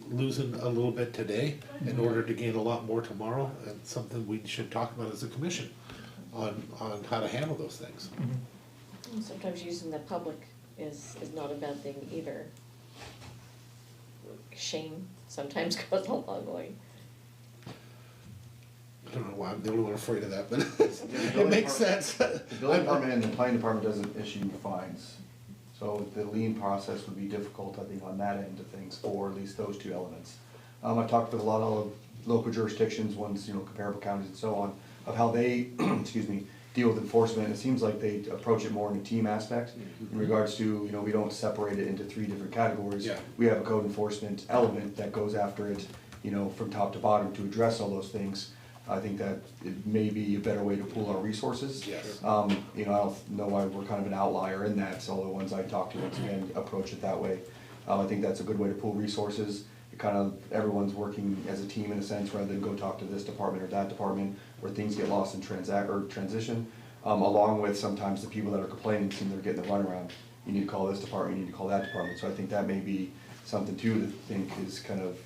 losing a little bit today in order to gain a lot more tomorrow, and something we should talk about as a commission on how to handle those things. And sometimes using the public is not a bad thing either. Shame sometimes goes a long way. I don't know why I'm the only one afraid of that, but it makes sense. The building department and the planning department doesn't issue fines. So the lien process would be difficult, I think, on that end of things for at least those two elements. I've talked with a lot of local jurisdictions, ones, comparable counties and so on, of how they, excuse me, deal with enforcement. It seems like they approach it more in a team aspect in regards to, we don't separate it into three different categories. Yeah. We have a code enforcement element that goes after it, from top to bottom to address all those things. I think that it may be a better way to pool our resources. Yes. I don't know why we're kind of an outlier in that, so all the ones I talked to, once again, approach it that way. I think that's a good way to pool resources. It kind of, everyone's working as a team in a sense, rather than go talk to this department or that department, where things get lost in transition. Along with sometimes the people that are complaining seem they're getting the runaround. You need to call this department, you need to call that department. So I think that may be something too to think is kind of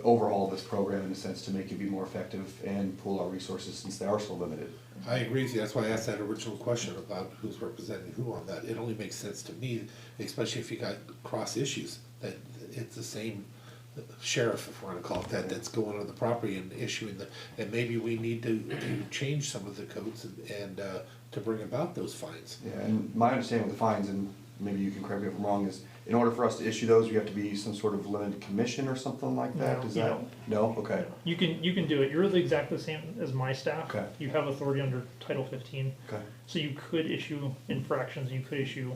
overhaul this program in a sense to make it be more effective and pool our resources since they are so limited. I agree with you. That's why I asked that original question about who's representing who on that. It only makes sense to me, especially if you got cross issues, that it's the same sheriff, if we're gonna call it that, that's going on the property and issuing and maybe we need to change some of the codes and to bring about those fines. Yeah, and my understanding with the fines, and maybe you can correct me if I'm wrong, is in order for us to issue those, we have to be some sort of limited commission or something like that? No, Is you that? don't. No? Okay. You can do it. You're exactly the same as my staff. Okay. You have authority under Title 15. Okay. So you could issue infractions, you could issue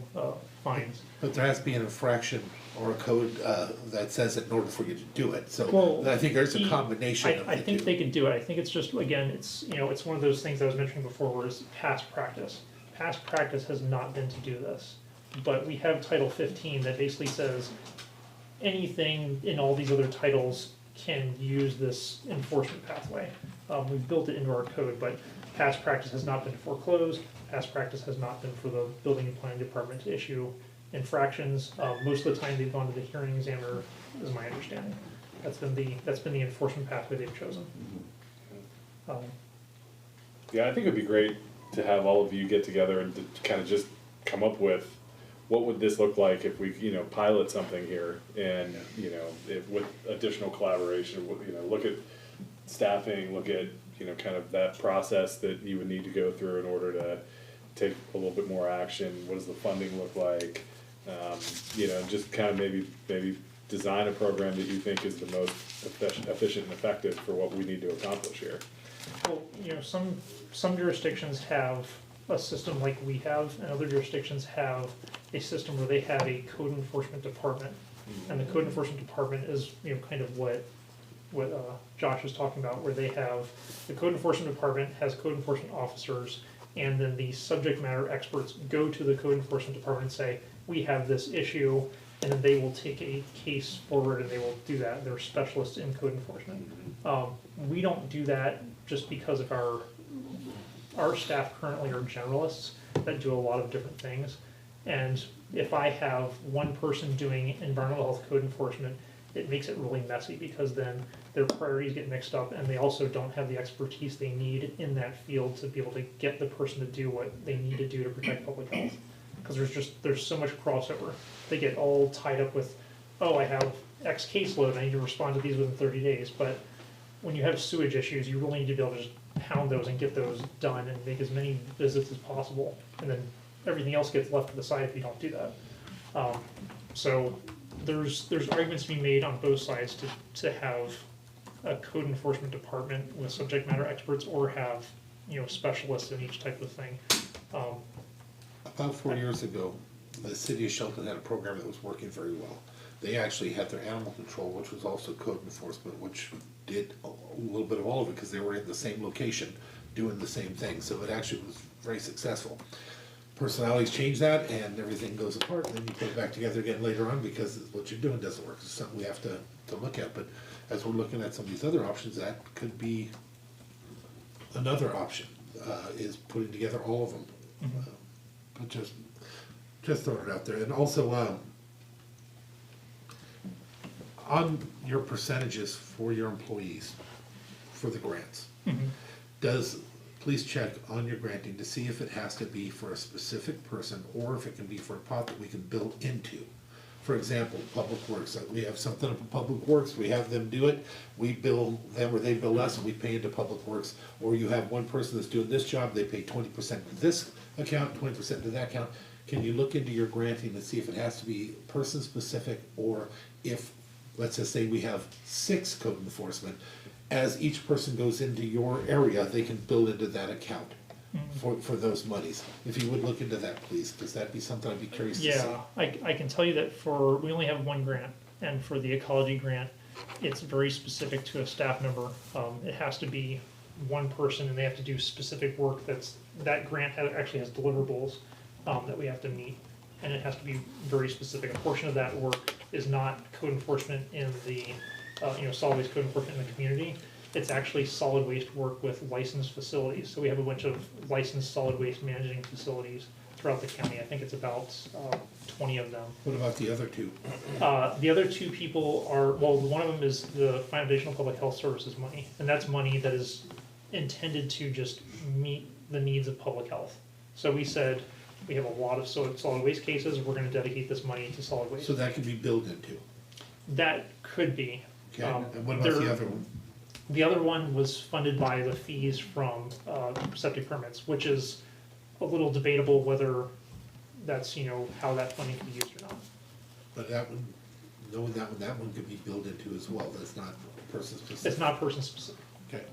fines. But there has to be an infraction or a code that says it in order for you to do it. So Well, I think there's a combination of I the think two. they could do it. I think it's just, again, it's one of those things I was mentioning before where it's past practice. Past practice has not been to do this. But we have Title 15 that basically says anything in all these other titles can use this enforcement pathway. We've built it into our code, but past practice has not been foreclosed. Past practice has not been for the building and planning department to issue infractions. Most of the time they've gone to the hearing examiner, is my understanding. That's been the enforcement pathway they've chosen. Yeah, I think it'd be great to have all of you get together and to kind of just come up with what would this look like if we, pilot something here and, if with additional collaboration, look at staffing, look at, kind of that process that you would need to go through in order to take a little bit more action. What does the funding look like? Just kind of maybe design a program that you think is the most efficient and effective for what we need to accomplish here. Well, some jurisdictions have a system like we have, and other jurisdictions have a system where they have a code enforcement department. And the code enforcement department is, kind of what Josh was talking about, where they have, the code enforcement department has code enforcement officers, and then the subject matter experts go to the code enforcement department and say, we have this issue, and then they will take a case forward and they will do that. They're specialists in code enforcement. We don't do that just because of our staff currently are generalists that do a lot of different things. And if I have one person doing environmental health code enforcement, it makes it really messy, because then their priorities get mixed up, and they also don't have the expertise they need in that field to be able to get the person to do what they need to do to protect public health. Because there's so much crossover. They get all tied up with, oh, I have X caseload, I need to respond to these within 30 days. But when you have sewage issues, you really need to be able to just pound those and get those done and make as many visits as possible. And then everything else gets left to the side if you don't do that. So there's arguments to be made on both sides to have a code enforcement department with subject matter experts, or have, specialists in each type of thing. About 4 years ago, the city of Shelton had a program that was working very well. They actually had their animal control, which was also code enforcement, which did a little bit of all of it, because they were in the same location doing the same thing. So it actually was very successful. Personalities change that, and everything goes apart, and then you put it back together again later on, because what you're doing doesn't work. It's something we have to look at. But as we're looking at some of these other options, that could be another option, is putting together all of them. But just throwing it out there. And also, on your percentages for your employees, for the grants, please check on your granting to see if it has to be for a specific person, or if it can be for a pot that we can build into. For example, Public Works, we have something for Public Works, we have them do it, we bill them or they bill us, and we pay into Public Works. Or you have one person that's doing this job, they pay 20% to this account, 20% to that account. Can you look into your granting and see if it has to be person specific, or if, let's just say we have 6 code enforcement, as each person goes into your area, they can build into that account for those monies. If you would look into that, please, because that'd be something I'd be curious to see. Yeah, I can tell you that we only have one grant, and for the ecology grant, it's very specific to a staff member. It has to be one person, and they have to do specific work that grant actually has deliverables that we have to meet, and it has to be very specific. A portion of that work is not code enforcement in the solid waste code enforcement in the community. It's actually solid waste work with licensed facilities. So we have a bunch of licensed solid waste managing facilities throughout the county. I think it's about 20 of them. What about the other 2? The other 2 people are, well, one of them is the Foundational Public Health Services money, and that's money that is intended to just meet the needs of public health. So we said, we have a lot of solid waste cases, we're gonna dedicate this money to solid waste. So that could be built into. That could be. Okay, and what about the other one? The other one was funded by the fees from septic permits, which is a little debatable whether that's, how that funding can be used or not. But that one, knowing that one could be built into as well. That's not person specific. It's not person specific. Okay.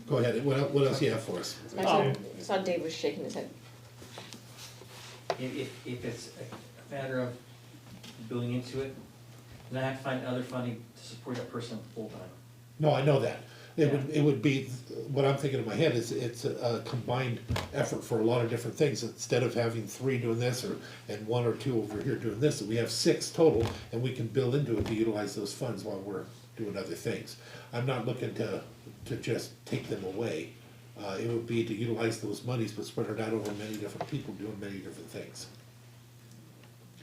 Go ahead. What else do you have for us? I saw Dave was shaking his head. If it's a matter of building into it, then I have to find other funding to support that person full-time. No, I know that. It would be, what I'm thinking in my head is it's a combined effort for a lot of different things. Instead of having 3 doing this and 1 or 2 over here doing this, we have 6 total, and we can build into it to utilize those funds while we're doing other things. I'm not looking to just take them away. It would be to utilize those monies, but spread it out over many different people doing many different things.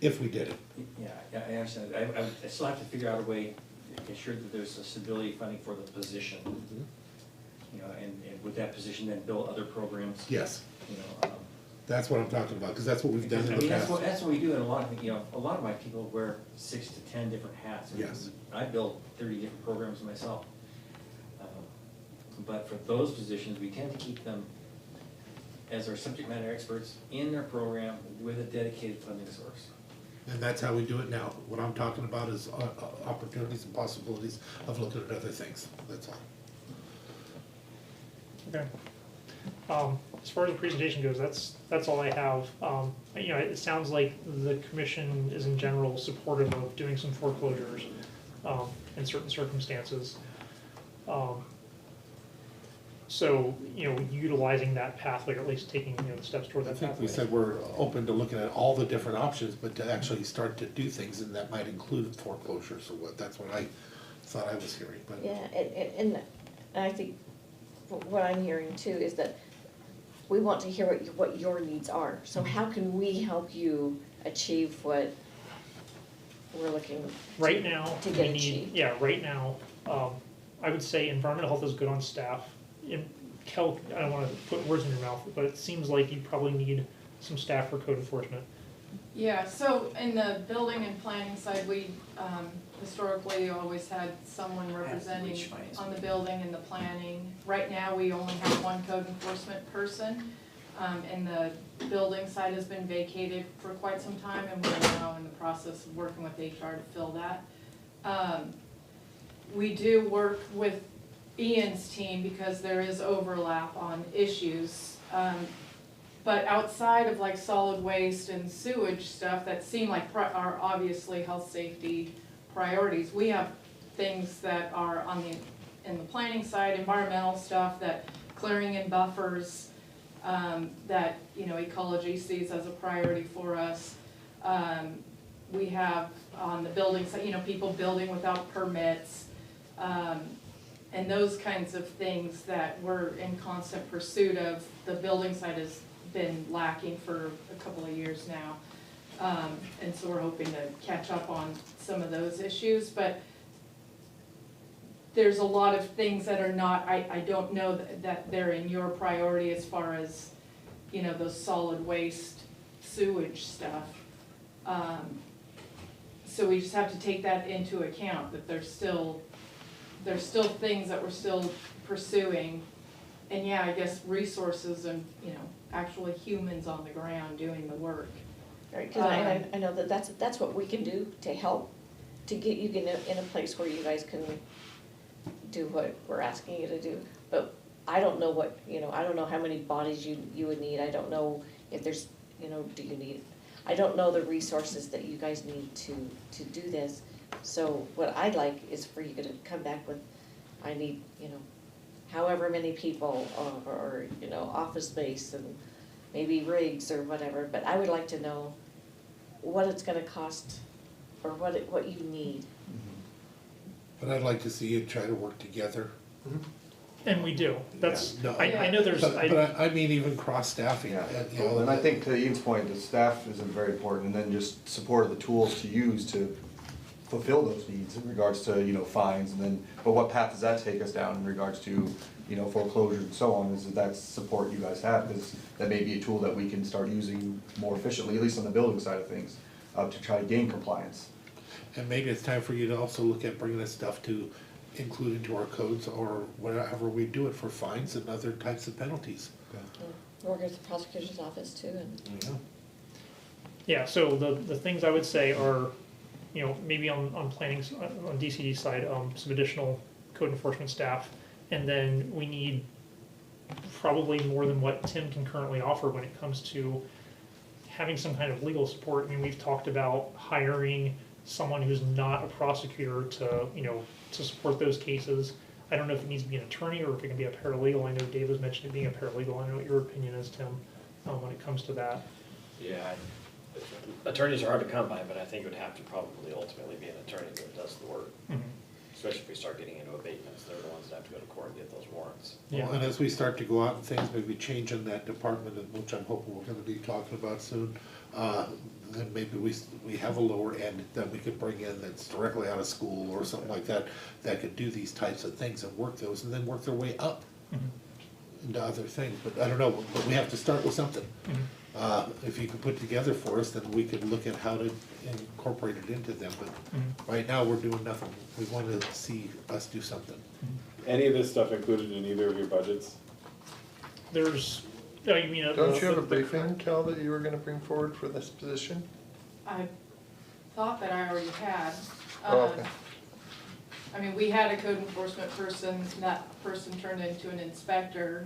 If we did it. Yeah, I understand. I still have to figure out a way to ensure that there's a stability funding for the position. And with that position then build other programs. Yes. That's what I'm talking about, because that's what we've done in I the mean, past. that's what we do, and a lot of my people wear 6 to 10 different hats. I mean, Yes. I build 30 different programs myself. But for those positions, we tend to keep them as our subject matter experts in their program with a dedicated funding source. And that's how we do it now. What I'm talking about is opportunities and possibilities of looking at other things. That's all. Okay. As far as the presentation goes, that's all I have. It sounds like the commission is in general supportive of doing some foreclosures, in certain circumstances. So, utilizing that pathway, or at least taking, the steps toward I that think pathway. we said we're open to looking at all the different options, but to actually start to do things, and that might include foreclosures or what, that's what I thought I was hearing, but. Yeah, and I think what I'm hearing too is that we want to hear what your needs are. So how can we help you achieve what we're looking Right now, to we get need, achieved? yeah, right now, I would say environmental health is good on staff. Kel, I don't wanna put words in your mouth, but it seems like you probably need some staff for code enforcement. Yeah, so in the building and planning side, we historically always had someone representing Which finance? on the building and the planning. Right now, we only have one code enforcement person, and the building side has been vacated for quite some time, and we're now in the process of working with HR to fill that. We do work with Ian's team because there is overlap on issues. But outside of like solid waste and sewage stuff that seem like are obviously health safety priorities, we have things that are in the planning side, environmental stuff, that clearing and buffers, that, ecology sees as a priority for us. We have on the building side, people building without permits, and those kinds of things that we're in constant pursuit of. The building side has been lacking for a couple of years now. And so we're hoping to catch up on some of those issues, but there's a lot of things that are not, I don't know that they're in your priority as far as, those solid waste sewage stuff. So we just have to take that into account, that there's still things that we're still pursuing. And yeah, I guess resources and, actually humans on the ground doing the work. Right, cause I know that that's what we can do to help, to get you in a place where you guys can do what we're asking you to do. But I don't know what, I don't know how many bodies you would need, I don't know if there's, do you need, I don't know the resources that you guys need to do this. So what I'd like is for you to come back with, I need, however many people, or office space and maybe rigs or whatever, but I would like to know what it's gonna cost, or what you need. But I'd like to see you try to work together. And we do, that's, Yeah, no. I know there's, But I mean even cross-staffing, Yeah, you know. and I think to Ian's point, the staff is very important, and then just support of the tools to use to fulfill those needs in regards to, fines, and then, but what path does that take us down in regards to, foreclosures and so on, is that support you guys have, because that may be a tool that we can start using more efficiently, at least on the building side of things, to try to gain compliance. And maybe it's time for you to also look at bringing this stuff to include into our codes, or whatever we do it for fines and other types of penalties. Work with the prosecutor's office too, and. Yeah. yeah, so the things I would say are, maybe on planning, on DCD side, some additional code enforcement staff. And then we need probably more than what Tim can currently offer when it comes to having some kind of legal support. I mean, we've talked about hiring someone who's not a prosecutor to, to support those cases. I don't know if it needs to be an attorney or if it can be a paralegal. I know Dave was mentioning being a paralegal. I don't know what your opinion is, Tim, when it comes to that. Yeah, attorneys are hard to come by, but I think it would have to probably ultimately be an attorney that does the work. Mhm. Especially if we start getting into abatements, they're the ones that have to go to court and get those warrants. Yeah. Well, and as we start to go out and things maybe change in that department, which I'm hoping we're gonna be talking about soon, then maybe we have a lower end that we could bring in that's directly out of school or something like that, that could do these types of things and work those, and then work their way up into other things, but I don't know, but we have to start with something. If you can put together for us, then we could look at how to incorporate it into them, but right now, we're doing nothing. We want to see us do something. Any of this stuff included in either of your budgets? There's, oh, you mean? Don't you have a briefing, Cal, that you were gonna bring forward for this position? I thought that I already had. Oh, okay. I mean, we had a code enforcement person, that person turned into an inspector.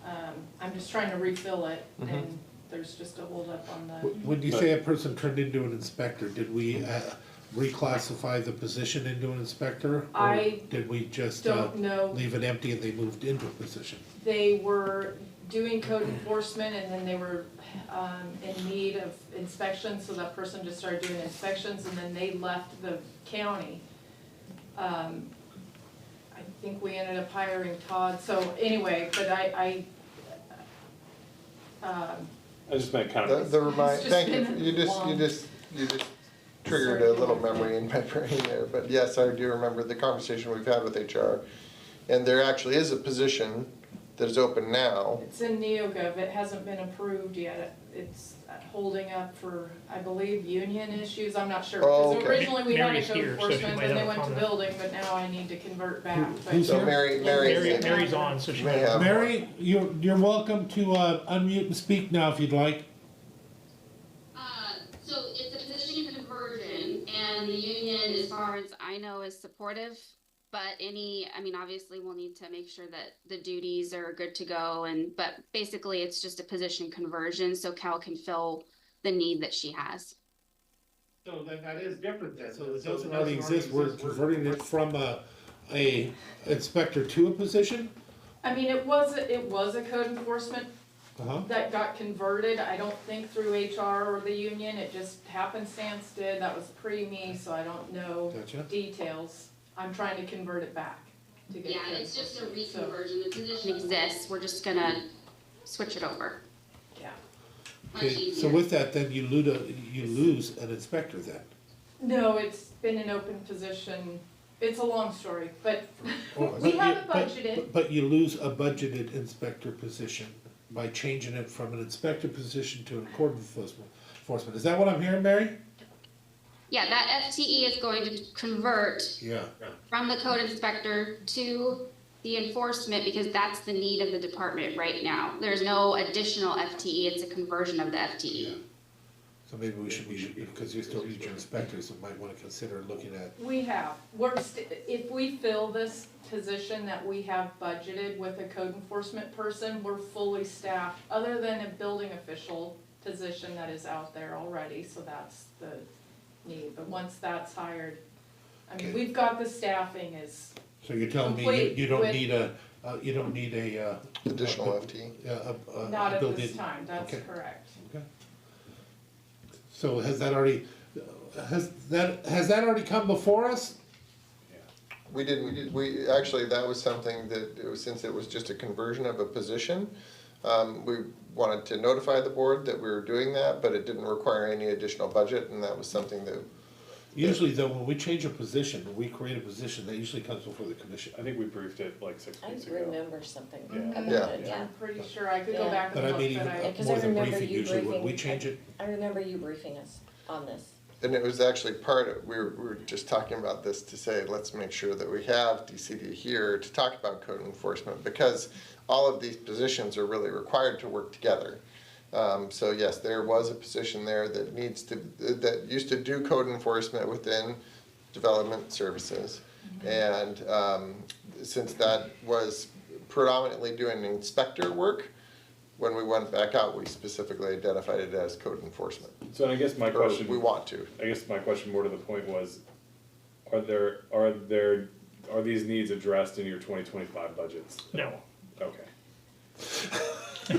I'm just trying to refill it, and there's just a holdup on the, When you say a person turned into an inspector, did we reclassify the position into an inspector? Or I did we just don't know. leave it empty and they moved into a position? They were doing code enforcement, and then they were in need of inspections, so that person just started doing inspections, and then they left the county. I think we ended up hiring Todd, so anyway, but I I just meant kind of. It's just Thank you, been you long. just triggered a little memory in my brain there, but yes, I do remember the conversation we've had with HR. And there actually is a position that is open now. It's in NeoGov, it hasn't been approved yet, it's holding up for, I believe, union issues, I'm not sure. Oh, Because okay. originally we had a Mary's code here, so she enforcement, might then they have a went to comment. building, but now I need to convert back. But Who's So here? Mary's on, so she may might have- Mary, you're welcome to unmute and speak now if you'd like. So it's a position conversion, and the union, as far as I know, is supportive. But obviously we'll need to make sure that the duties are good to go, but basically it's just a position conversion so Cal can fill the need that she has. So then that is different then, so it doesn't already exist, we're converting it from a inspector to a position? I mean, it was a code enforcement Uh-huh. that got converted, I don't think through HR or the union, it just happenstance did, that was pre-me, so I don't know Gotcha. details. I'm trying to convert it back to get. Yeah, code it's just a enforcement, so, reconversion. The position exists. We're just gonna switch it over. yeah. Much Okay, so easier. with that, then you lose an inspector then? No, it's been an open position, it's a long story, but But we you- have it but- budgeted. But you lose a budgeted inspector position by changing it from an inspector position to a code enforcement. Is that what I'm hearing, Mary? Yeah, that FTE is going to convert Yeah. from the code inspector to the enforcement because that's the need of the department right now. There's no additional FTE, it's a conversion of the Yeah. FTE. So maybe we should be, because you still need your inspectors, we might wanna consider looking at, We have, if we fill this position that we have budgeted with a code enforcement person, we're fully staffed, other than a building official position that is out there already, so that's the need, but once that's hired, I mean, Okay. we've got the staffing is, so you're telling me Complete you don't with- need a Additional FTE. not at built this in- time, that's okay. correct. Okay. So has that already come before us? We didn't, we, actually, that was something that, since it was just a conversion of a position, we wanted to notify the board that we were doing that, but it didn't require any additional budget, and that was something that, Usually though, when we change a position, when we create a position, that usually comes before the commission. I think we briefed it like 6 I weeks ago. remember something Yeah. about Yeah. it, yeah. I'm pretty sure, I could go Yeah. back But and I mean, look, even but Yeah, 'cause more I than remember briefing, you usually when we briefing- change it, I remember you briefing us on this. and it was actually part of, we were just talking about this to say, let's make sure that we have DCD here to talk about code enforcement, because all of these positions are really required to work together. So yes, there was a position there that that used to do code enforcement within development services. And since that was predominantly doing inspector work, when we went back out, we specifically identified it as code enforcement. So I guess my Or question. we want to. I guess my question more to the point was, are these needs addressed in your 2025 budgets? No. Okay.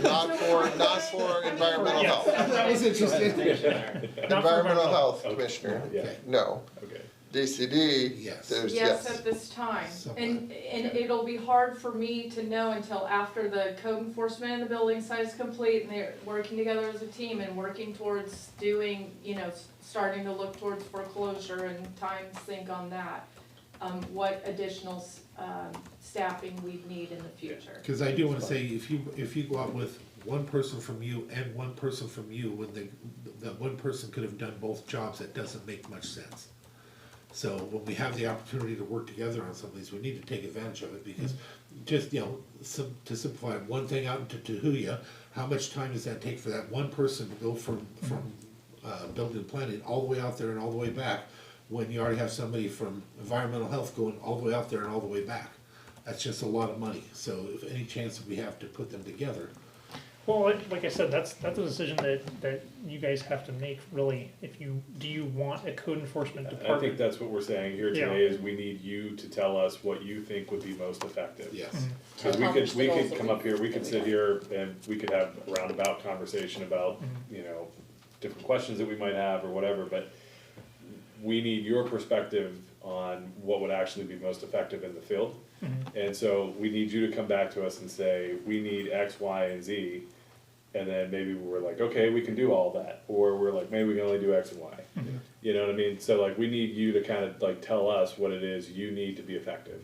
Not for environmental Yeah. health. that was interesting. Not for Environmental health Okay. commissioner, Yeah. no. Okay. DCD, Yes. there's yes, yes. at this time. Somewhat. And it'll be hard for me to know until after the code enforcement and the building site is complete and they're working together as a team and working towards doing, starting to look towards foreclosure and time sink on that. What additional, staffing we'd need in the future. Cause I do wanna say, if you go out with one person from you and one person from you, when that one person could have done both jobs, that doesn't make much sense. So when we have the opportunity to work together on some of these, we need to take advantage of it, because just, to simplify one thing out into Tahuya, how much time does that take for that one person to go from building and planning all the way out there and all the way back, when you already have somebody from environmental health going all the way out there and all the way back? That's just a lot of money, so if any chance that we have to put them together, Well, like I said, that's a decision that you guys have to make, really. Do you want a code enforcement I think department? that's what we're saying here Yeah. today, is we need you to tell us what you think would be most effective. yes. Mm-hmm. Cause accomplish the we goals could that come we- up here, we could that sit have. here and we could have a roundabout conversation about, Mm-hmm. you know, different questions that we might have or whatever, but we need your perspective on what would actually be most effective in the field. Mm-hmm. And so we need you to come back to us and say, we need X, Y, and Z. And then maybe we're like, okay, we can do all that, or we're like, maybe we can only do X and Y. Mm-hmm. You know what I mean? So like, we need you to kind of like tell us what it is you need to be effective.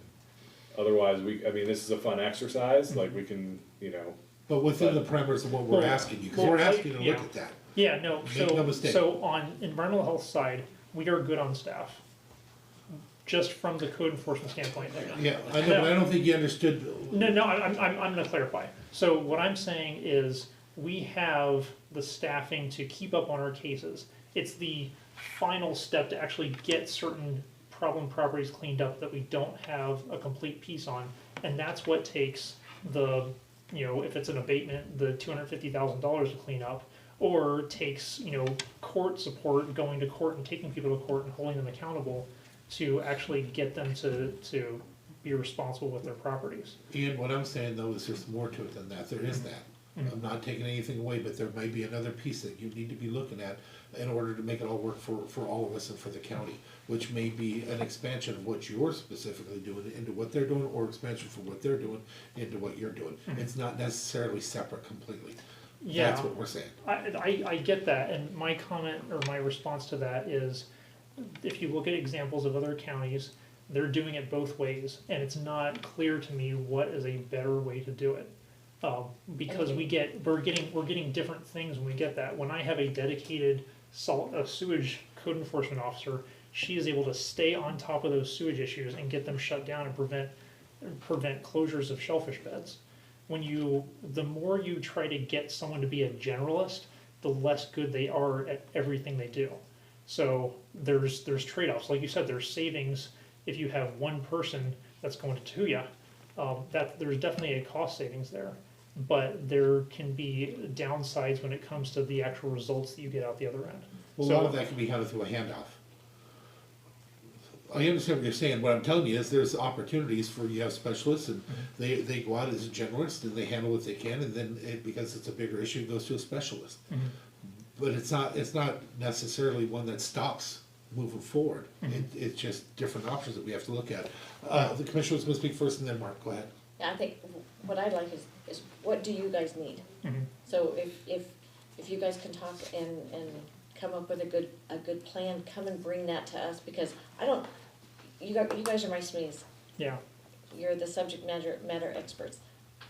Otherwise, I mean, this is a fun exercise, like we can, you know, But within the parameters of what we're Well, asking you, because well, we're asking you to yeah. look at that. Yeah, no, Make no mistake. so on environmental health side, we are good on staff. Just from the code enforcement standpoint. Yeah, I know, but I don't think you understood. No, I'm gonna clarify. So what I'm saying is, we have the staffing to keep up on our cases. It's the final step to actually get certain problem properties cleaned up that we don't have a complete piece on. And that's what takes if it's an abatement, the $250,000 to clean up, or takes, court support, going to court and taking people to court and holding them accountable to actually get them to be responsible with their properties. Ian, what I'm saying though is there's more to it than that, there is that. I'm not taking anything away, but there may be another piece that you need to be looking at in order to make it all work for all of us and for the county, which may be an expansion of what you're specifically doing into what they're doing, or expansion from what they're doing into what you're doing. It's not necessarily separate completely. Yeah. That's what we're saying. I get that, and my comment or my response to that is, if you look at examples of other counties, they're doing it both ways, and it's not clear to me what is a better way to do it. Because we're getting different things when we get that. When I have a dedicated sewage code enforcement officer, she is able to stay on top of those sewage issues and get them shut down and prevent closures of shellfish beds. The more you try to get someone to be a generalist, the less good they are at everything they do. So there's trade-offs. Like you said, there's savings if you have one person that's going to Tuya. There's definitely a cost savings there. But there can be downsides when it comes to the actual results that you get out the other end. Well, a lot of that can be handled through a handoff. I understand what you're saying. What I'm telling you is there's opportunities for, you have specialists and they go out as a generalist and they handle what they can, and then because it's a bigger issue, it goes to a specialist. But it's not necessarily one that stops moving forward. It's just different options that we have to look at. The commissioner was gonna speak first and then Mark, go ahead. Yeah, I think what I'd like is what do you guys need? So if you guys can talk and come up with a good plan, come and bring that to us, because you guys are my SMEs. Yeah. You're the subject matter experts.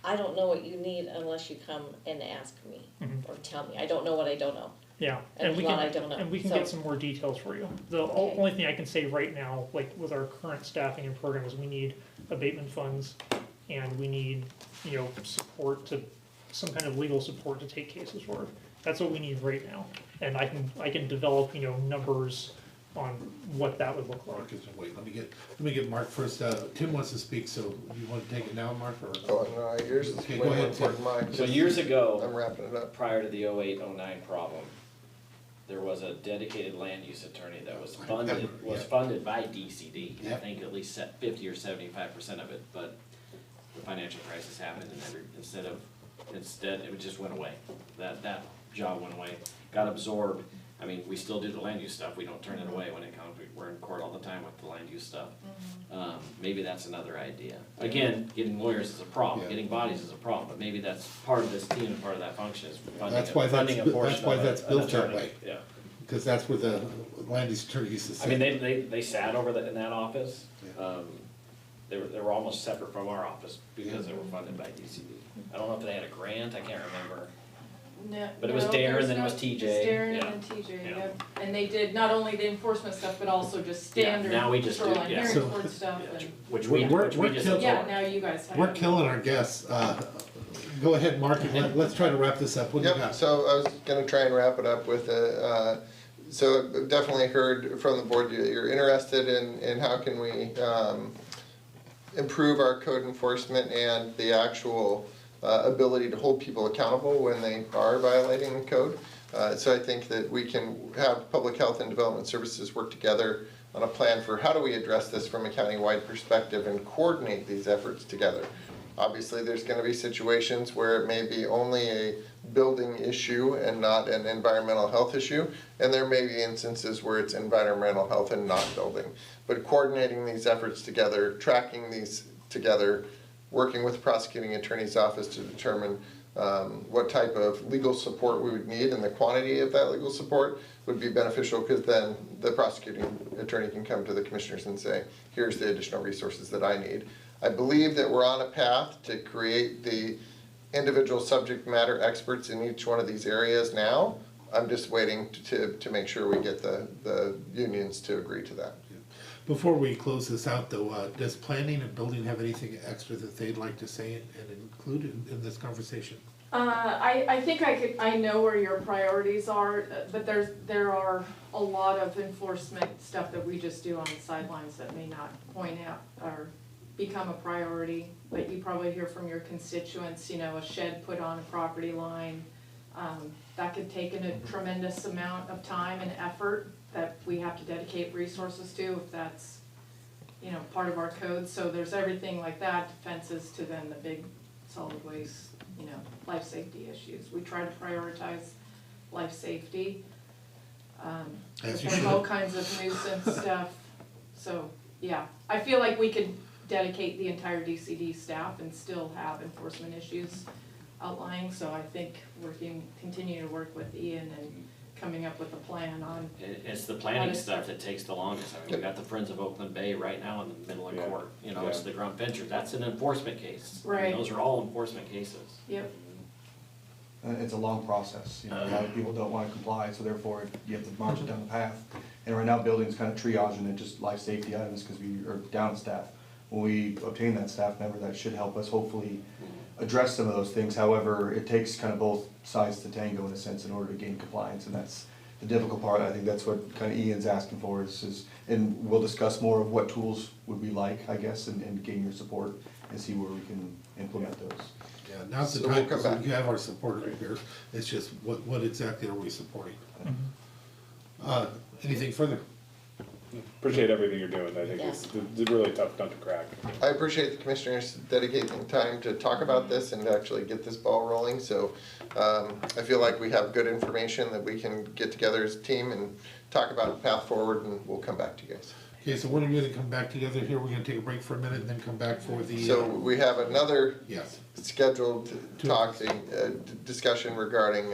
I don't know what you need unless you come and ask me or tell me. I don't know what I don't know. Yeah, And and a lot I don't know, and we can so- get some more details for you. The Okay. only thing I can say right now, like with our current staffing and programs, we need abatement funds, and we need, support some kind of legal support to take cases forward. That's what we need right now, and I can develop, numbers on what that would look like. Mark is, wait, let me get Mark first. Tim wants to speak, so you want to take it now, Mark, or? Oh, no, yours is Okay, way go more ahead, Tim. important than mine. So years I'm ago, wrapping it up. prior to the 08-09 problem, there was a dedicated land use attorney that was funded by DCD. I Yeah. think at least 50 or 75% of it, but the financial crisis happened and instead it just went away. That job went away, got absorbed. I mean, we still do the land use stuff, we don't turn it away when it comes, we're in court all the time with the land use stuff. Maybe that's another idea. Again, getting lawyers is a problem, Yeah. getting bodies is a problem, but maybe that's part of this team and part of that function is That's why funding a portion of that's an built that attorney. way. Yeah. Because that's where the land use attorney used to sit. I mean, they sat over in that office, they were almost separate from our office because they were funded by DCD. I don't know if they had a grant, I can't remember. No, But it was no, Darren, there's then it no- was TJ, it's Darren yeah. and then TJ, Yeah. yep. And they did not only the enforcement stuff, but also just Yeah, standard now we just do- shoreline yeah. hearing So- court stuff Yeah, and, Which We're- we we're just kill- yeah, absorbed. now you guys have. We're killing our guests. Go ahead, Mark, and let's try to wrap this up. What do you Yep, got? so I was gonna try and wrap it up with so I've definitely heard from the board that you're interested in how can we, improve our code enforcement and the actual ability to hold people accountable when they are violating the code. So I think that we can have Public Health and Development Services work together on a plan for how do we address this from a county-wide perspective and coordinate these efforts together. Obviously, there's going to be situations where it may be only a building issue and not an environmental health issue, and there may be instances where it's environmental health and not building. But coordinating these efforts together, tracking these together, working with the prosecuting attorney's office to determine what type of legal support we would need and the quantity of that legal support would be beneficial, because then the prosecuting attorney can come to the commissioners and say, here's the additional resources that I need. I believe that we're on a path to create the individual subject matter experts in each one of these areas now. I'm just waiting to make sure we get the unions to agree to that. Before we close this out though, does planning and building have anything extra that they'd like to say and include in this conversation? I think I know where your priorities are, but there are a lot of enforcement stuff that we just do on the sidelines that may not point out or become a priority, but you probably hear from your constituents, you know, a shed put on a property line, that could take a tremendous amount of time and effort that we have to dedicate resources to if that's, you know, part of our code. So there's everything like that, fences to then the big solid waste, you know, life safety issues. We try to prioritize life safety. As you There's should. all kinds of nuisance stuff. So, yeah, I feel like we could dedicate the entire DCD staff and still have enforcement issues outlying. So I think we're continue to work with Ian and coming up with a plan on. It's the planning stuff that takes the longest. I mean, we got the Friends of Oakland Bay right now in the middle of court. You know, it's the Grunt Venture. That's an enforcement case. I mean, Right. those are all enforcement cases. Yep. It's a long process, you know, a lot of people don't wanna comply, so therefore you have to march it down the path. And right now, building's kind of triaging it, just life safety items, cause we are down staff. When we obtain that staff member, that should help us hopefully address some of those things. However, it takes kind of both sides to tango in a sense in order to gain compliance, and that's the difficult part. I think that's what kind of Ian's asking for is, and we'll discuss more of what tools would we like, I guess, and gain your support and see where we can implement those. Yeah, now's the So we'll time, come because back. you have our support right here. It's just, what exactly are we supporting? Anything further? Appreciate everything you're doing. I think it's a really tough nut to crack. I appreciate the commissioners dedicating time to talk about this and to actually get this ball rolling. So I feel like we have good information that we can get together as a team and talk about the path forward, and we'll come back to you guys. Okay, so when are we gonna come back together here? We're gonna take a break for a minute and then come back for the. So we have another Yes. scheduled discussion regarding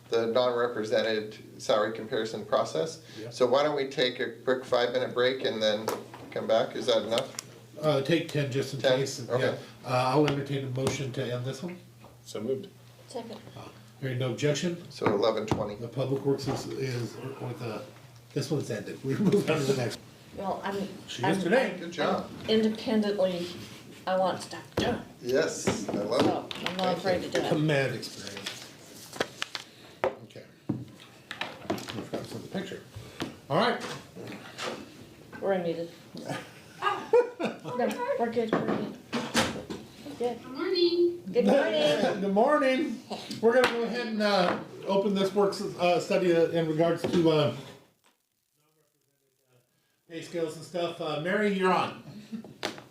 the non-represented salary comparison process. Yeah. So why don't we take a quick 5-minute break and then come back? Is that enough? Take 10 just in 10? case. Okay. Yeah. I'll entertain a motion to end this one. So moved. Second. Hearing no objection, So 11:20. the Public Works is this one's ended. We move on to the next. Well, She is today. Good job. Independently, I want stuff done, Yes, I love so it. I'm not afraid to do it. Command experience. Okay. I forgot to put the picture. All right. We're unmuted. No, we're good, we're good. Good. Good morning. Good morning. Good morning. We're gonna go ahead and open this work study in regards to pay scales and stuff. Mary, you're on.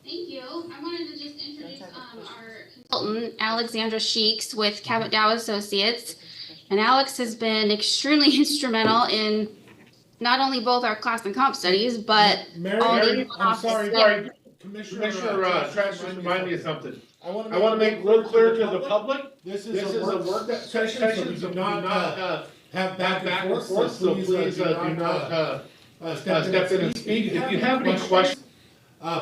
Thank you. I wanted to just introduce our consultant, Alexandra Sheeks with Cabot Dow Associates. And Alex has been extremely instrumental in not only both our class and comp studies, but Mary, all I'm the sorry. Yeah. Commissioner Trash just remind me of something. I want to make it real clear to the public, This this is a work session, so we do not have back and forth, so please do not step in and speak. If you have any questions,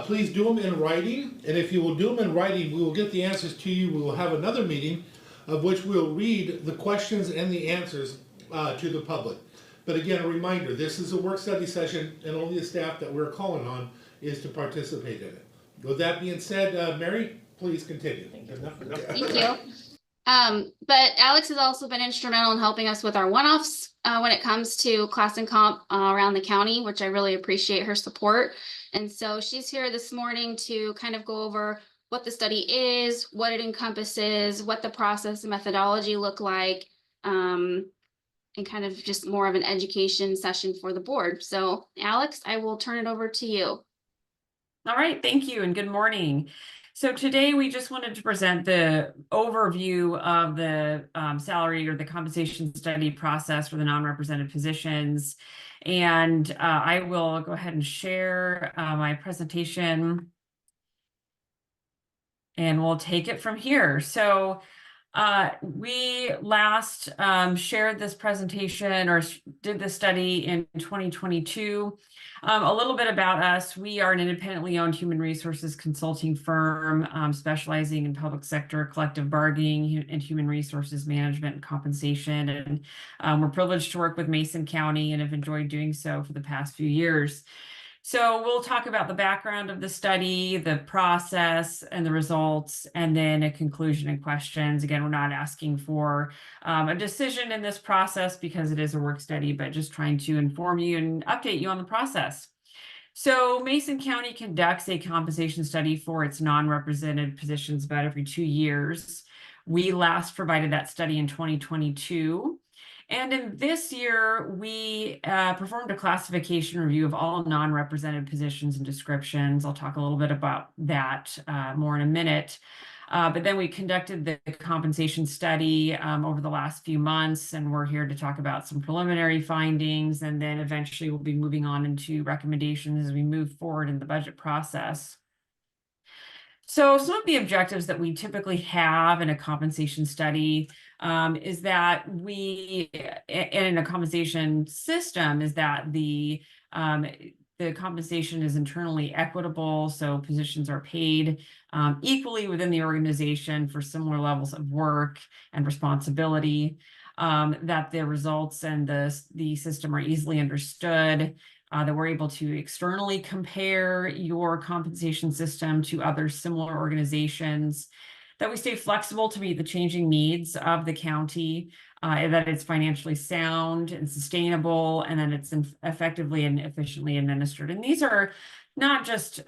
please do them in writing, and if you will do them in writing, we will get the answers to you. We will have another meeting of which we'll read the questions and the answers to the public. But again, a reminder, this is a work study session, and only the staff that we're calling on is to participate in it. With that being said, Mary, please continue. Thank you. But Alex has also been instrumental in helping us with our one-offs when it comes to class and comp around the county, which I really appreciate her support. And so she's here this morning to kind of go over what the study is, what it encompasses, what the process and methodology look like, and kind of just more of an education session for the board. So Alex, I will turn it over to you. All right, thank you and good morning. So today we just wanted to present the overview of the salary or the compensation study process for the non-represented positions. And I will go ahead and share my presentation and we'll take it from here. So we last shared this presentation or did this study in 2022. A little bit about us. We are an independently owned human resources consulting firm specializing in public sector collective bargaining and human resources management and compensation. And we're privileged to work with Mason County and have enjoyed doing so for the past few years. So we'll talk about the background of the study, the process and the results, and then a conclusion and questions. Again, we're not asking for a decision in this process because it is a work study, but just trying to inform you and update you on the process. So Mason County conducts a compensation study for its non-represented positions about every 2 years. We last provided that study in 2022. And in this year, we performed a classification review of all non-represented positions and descriptions. I'll talk a little bit about that more in a minute. But then we conducted the compensation study over the last few months, and we're here to talk about some preliminary findings, and then eventually we'll be moving on into recommendations as we move forward in the budget process. So some of the objectives that we typically have in a compensation study is that in a compensation system, is that the compensation is internally equitable, so positions are paid equally within the organization for similar levels of work and responsibility, that the results and the system are easily understood, that we're able to externally compare your compensation system to other similar organizations, that we stay flexible to meet the changing needs of the county, that it's financially sound and sustainable, and that it's effectively and efficiently administered. And these are not just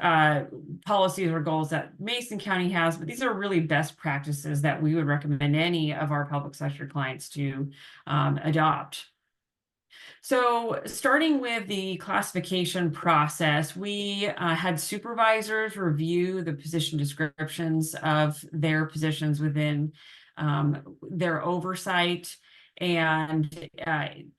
policies or goals that Mason County has, but these are really best practices that we would recommend any of our public sector clients to adopt. So starting with the classification process, we had supervisors review the position descriptions of their positions within their oversight, and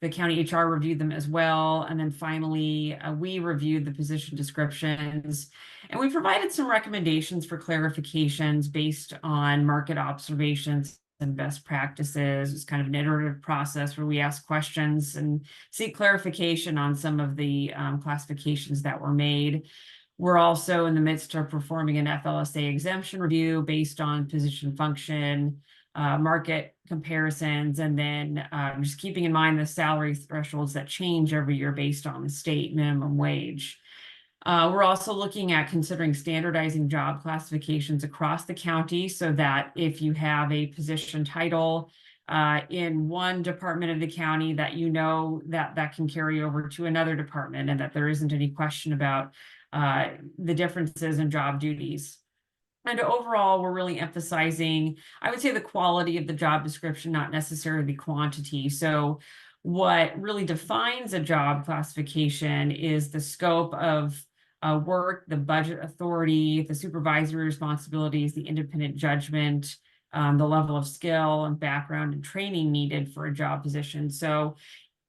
the county HR reviewed them as well. And then finally, we reviewed the position descriptions, and we provided some recommendations for clarifications based on market observations and best practices. It's kind of an iterative process where we ask questions and seek clarification on some of the classifications that were made. We're also in the midst of performing an FLSA exemption review based on position function, market comparisons, and then just keeping in mind the salary thresholds that change every year based on the state minimum wage. We're also looking at considering standardizing job classifications across the county so that if you have a position title in one department of the county, that you know that can carry over to another department and that there isn't any question about the differences in job duties. And overall, we're really emphasizing, I would say, the quality of the job description, not necessarily the quantity. So what really defines a job classification is the scope of work, the budget authority, the supervisory responsibilities, the independent judgment, the level of skill and background and training needed for a job position. So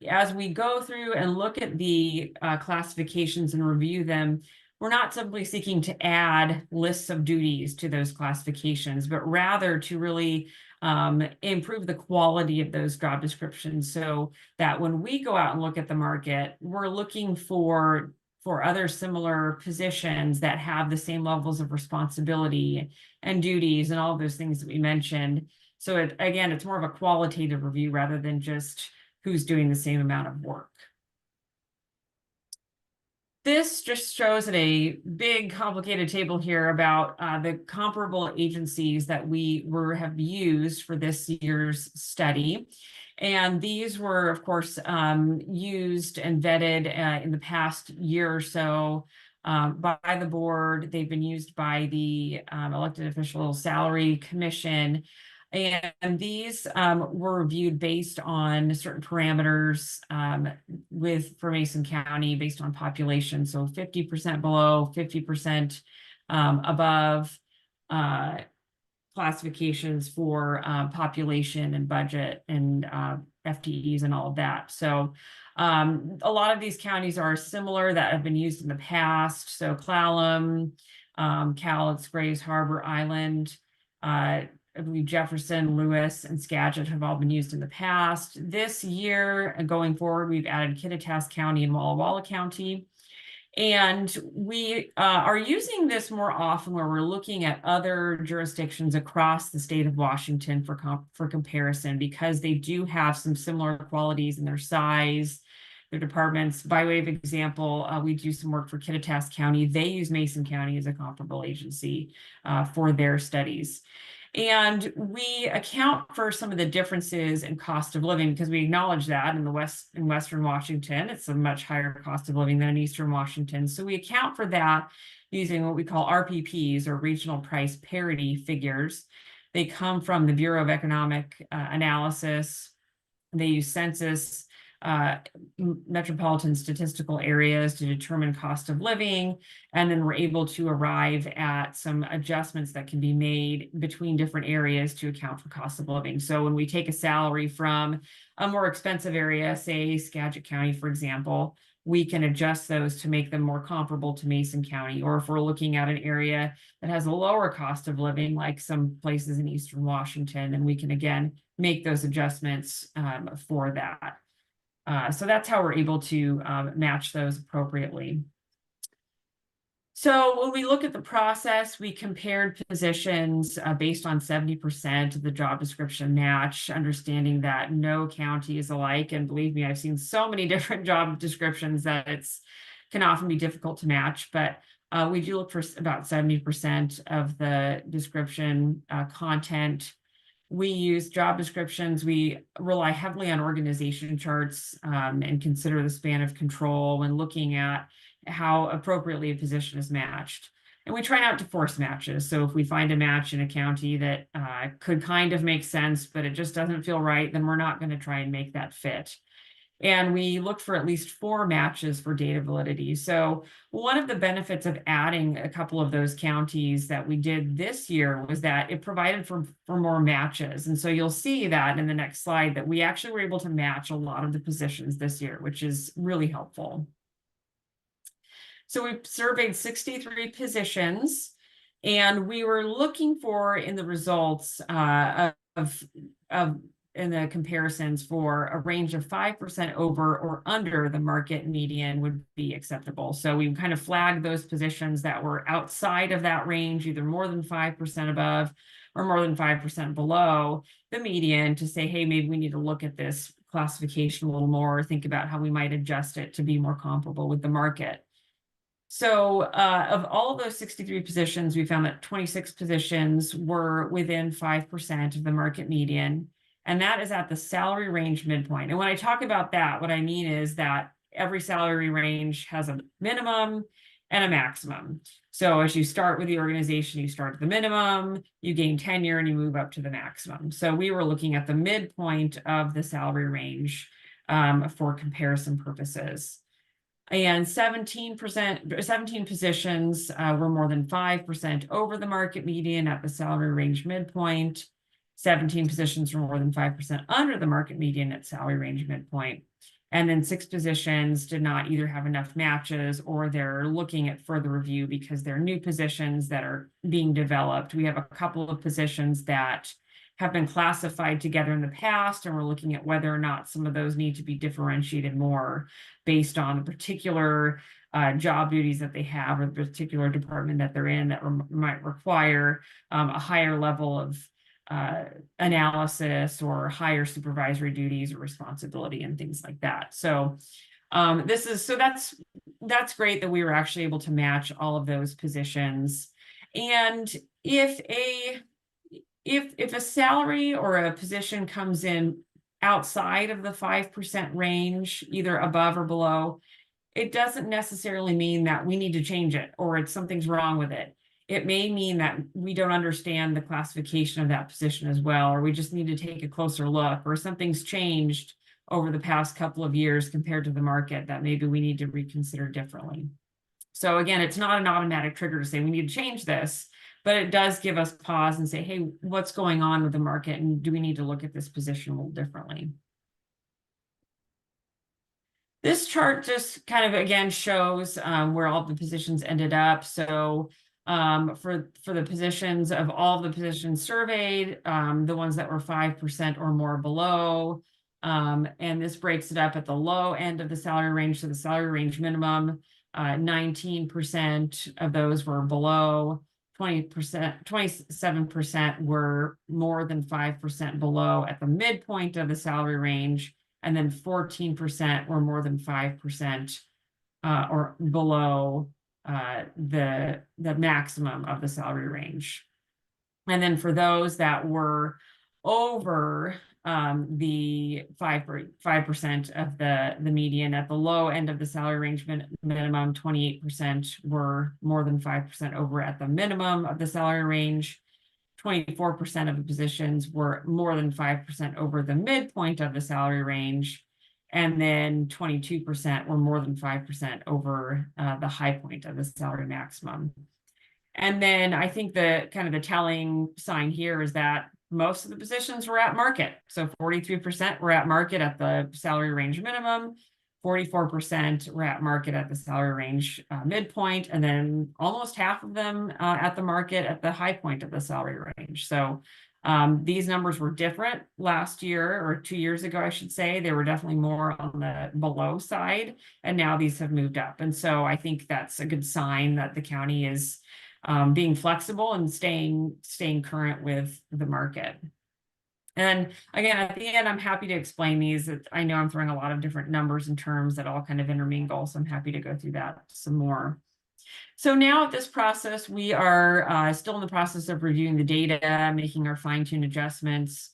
as we go through and look at the classifications and review them, we're not simply seeking to add lists of duties to those classifications, but rather to really improve the quality of those job descriptions so that when we go out and look at the market, we're looking for other similar positions that have the same levels of responsibility and duties and all of those things that we mentioned. So again, it's more of a qualitative review rather than just who's doing the same amount of work. this just shows in a big complicated table here about the comparable agencies that have used for this year's study. And these were, of course, used and vetted in the past year or so by the board. They've been used by the elected official salary commission. And these were reviewed based on certain parameters for Mason County based on population. So 50% below, 50% above classifications for population and budget and FTEs and all of that. So a lot of these counties are similar that have been used in the past. So Clallam, Cowlitz, Grays Harbor Island, I believe Jefferson, Lewis, and Skagit have all been used in the past. This year, and going forward, we've added Kittitas County and Walla Walla County. And we are using this more often where we're looking at other jurisdictions across the state of Washington for comparison, because they do have some similar qualities in their size, their departments. By way of example, we do some work for Kittitas County. They use Mason County as a comparable agency for their studies. And we account for some of the differences in cost of living because we acknowledge that in Western Washington, it's a much higher cost of living than in Eastern Washington. So we account for that using what we call RPPs, or regional price parity figures. They come from the Bureau of Economic Analysis. They use census, metropolitan statistical areas to determine cost of living. And then we're able to arrive at some adjustments that can be made between different areas to account for cost of living. So when we take a salary from a more expensive area, say Skagit County, for example, we can adjust those to make them more comparable to Mason County. Or if we're looking at an area that has a lower cost of living, like some places in Eastern Washington, then we can again make those adjustments for that. So that's how we're able to match those appropriately. So when we look at the process, we compared positions based on 70% of the job description match, understanding that no county is alike. And believe me, I've seen so many different job descriptions that can often be difficult to match. But we do look for about 70% of the description content. We use job descriptions. We rely heavily on organization charts and consider the span of control when looking at how appropriately a position is matched. And we try not to force matches. So if we find a match in a county that could kind of make sense, but it just doesn't feel right, then we're not going to try and make that fit. And we look for at least 4 matches for data validity. So one of the benefits of adding a couple of those counties that we did this year was that it provided for more matches. And so you'll see that in the next slide that we actually were able to match a lot of the positions this year, which is really helpful. So we surveyed 63 positions, and we were looking for in the results in the comparisons for a range of 5% over or under the market median would be acceptable. So we kind of flagged those positions that were outside of that range, either more than 5% above or more than 5% below the median, to say, hey, maybe we need to look at this classification a little more, or think about how we might adjust it to be more comparable with the market. So of all of those 63 positions, we found that 26 positions were within 5% of the market median. And that is at the salary range midpoint. And when I talk about that, what I mean is that every salary range has a minimum and a maximum. So as you start with the organization, you start at the minimum, you gain tenure, and you move up to the maximum. So we were looking at the midpoint of the salary range for comparison purposes. And 17 positions were more than 5% over the market median at the salary range midpoint. 17 positions were more than 5% under the market median at salary range midpoint. And then 6 positions did not either have enough matches, or they're looking at further review because they're new positions that are being developed. We have a couple of positions that have been classified together in the past, and we're looking at whether or not some of those need to be differentiated more based on the particular job duties that they have, or the particular department that they're in, that might require a higher level of analysis or higher supervisory duties or responsibility and things like that. So That's great that we were actually able to match all of those positions. And if a salary or a position comes in outside of the 5% range, either above or below, it doesn't necessarily mean that we need to change it or it's something's wrong with it. It may mean that we don't understand the classification of that position as well, or we just need to take a closer look, or something's changed over the past couple of years compared to the market that maybe we need to reconsider differently. So again, it's not an automatic trigger to say we need to change this, but it does give us pause and say, hey, what's going on with the market, and do we need to look at this position a little differently? This chart just kind of, again, shows where all the positions ended up. So for the positions of all the positions surveyed, the ones that were 5% or more below, and this breaks it up at the low end of the salary range. So the salary range minimum, 19% of those were below, 27% were more than 5% below at the midpoint of the salary range, and then 14% were more than 5% or below the maximum of the salary range. And then for those that were over the 5% of the median at the low end of the salary range minimum, 28% were more than 5% over at the minimum of the salary range. 24% of the positions were more than 5% over the midpoint of the salary range. And then 22% were more than 5% over the high point of the salary maximum. And then I think the kind of the telling sign here is that most of the positions were at market. So 43% were at market at the salary range minimum, 44% were at market at the salary range midpoint, and then almost half of them at the market at the high point of the salary range. So these numbers were different last year, or 2 years ago, I should say. They were definitely more on the below side, and now these have moved up. And so I think that's a good sign that the county is being flexible and staying current with the market. And again, at the end, I'm happy to explain these. I know I'm throwing a lot of different numbers and terms that all kind of intermingle, so I'm happy to go through that some more. So now at this process, we are still in the process of reviewing the data, making our fine-tune adjustments,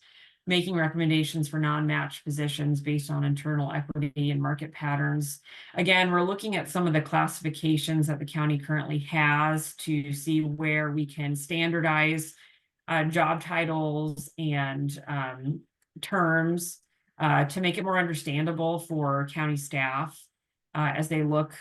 making recommendations for non-match positions based on internal equity and market patterns. Again, we're looking at some of the classifications that the county currently has to see where we can standardize job titles and terms to make it more understandable for county staff as they look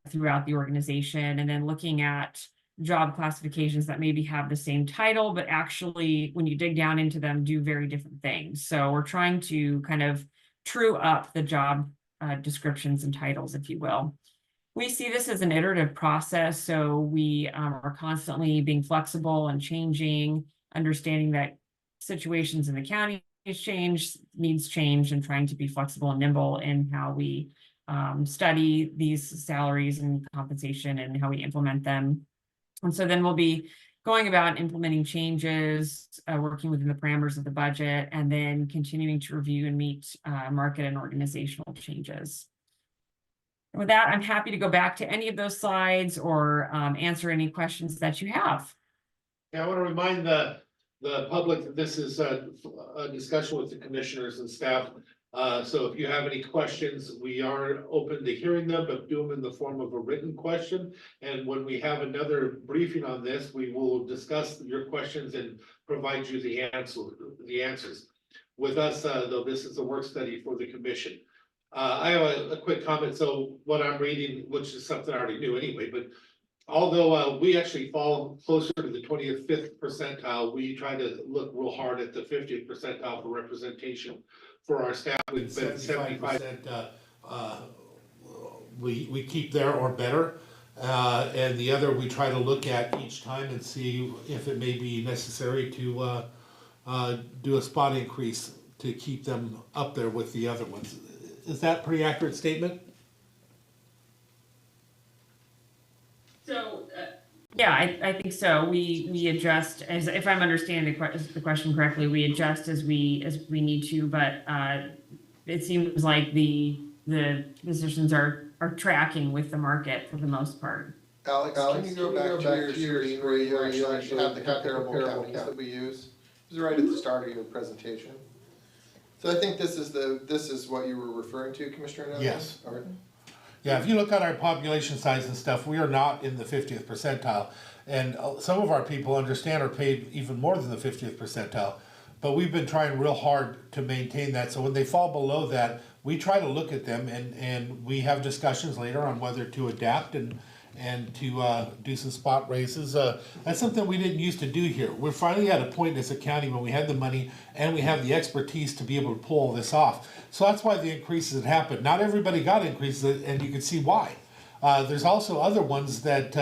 throughout the organization, and then looking at job classifications that maybe have the same title, but actually, when you dig down into them, do very different things. So we're trying to kind of true up the job descriptions and titles, if you will. We see this as an iterative process, so we are constantly being flexible and changing, understanding that situations in the county change, needs change, and trying to be flexible and nimble in how we study these salaries and compensation and how we implement them. And so then we'll be going about implementing changes, working within the parameters of the budget, and then continuing to review and meet market and organizational changes. And with that, I'm happy to go back to any of those slides or answer any questions that you have. Yeah, I want to remind the public that this is a discussion with the commissioners and staff. So if you have any questions, we are open to hearing them, but do them in the form of a written question. And when we have another briefing on this, we will discuss your questions and provide you the answers. With us, though, this is a work study for the commission. I have a quick comment. So what I'm reading, which is something I already knew anyway, but although we actually fall closer to the 25th percentile, we try to look real hard at the 50th percentile for representation for our staff. We've been 75%. We keep there or better. And the other, we try to look at each time and see if it may be necessary to do a spot increase to keep them up there with the other ones. Is that a pretty accurate statement? So, yeah, I think so. We adjust, as if I'm understanding the question correctly, we adjust as we need to, but it seems like the the positions are tracking with the market for the most part. Alex, can you go back to your screen where you actually have the comparable counties that we use? It was right at the start of your presentation. So I think this is what you were referring to, Commissioner Nelson? Yes. Or- Yeah, if you look at our population size and stuff, we are not in the 50th percentile. And some of our people understand are paid even more than the 50th percentile. But we've been trying real hard to maintain that. So when they fall below that, we try to look at them and we have discussions later on whether to adapt and to do some spot raises. That's something we didn't used to do here. We're finally at a point as a county when we have the money and we have the expertise to be able to pull this off. So that's why the increases have happened. Not everybody got increases, and you can see why. There's also other ones that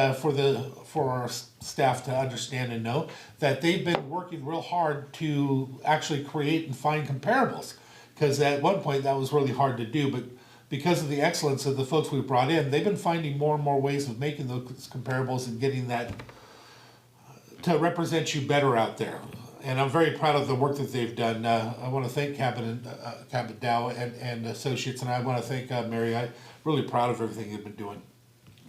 for our staff to understand and know that they've been working real hard to actually create and find comparables. Because at one point that was really hard to do, but because of the excellence of the folks we brought in, they've been finding more and more ways of making those comparables and getting that to represent you better out there. And I'm very proud of the work that they've done. I want to thank Cabot Dow and Associates, and I want to thank Mary. I'm really proud of everything they've been doing.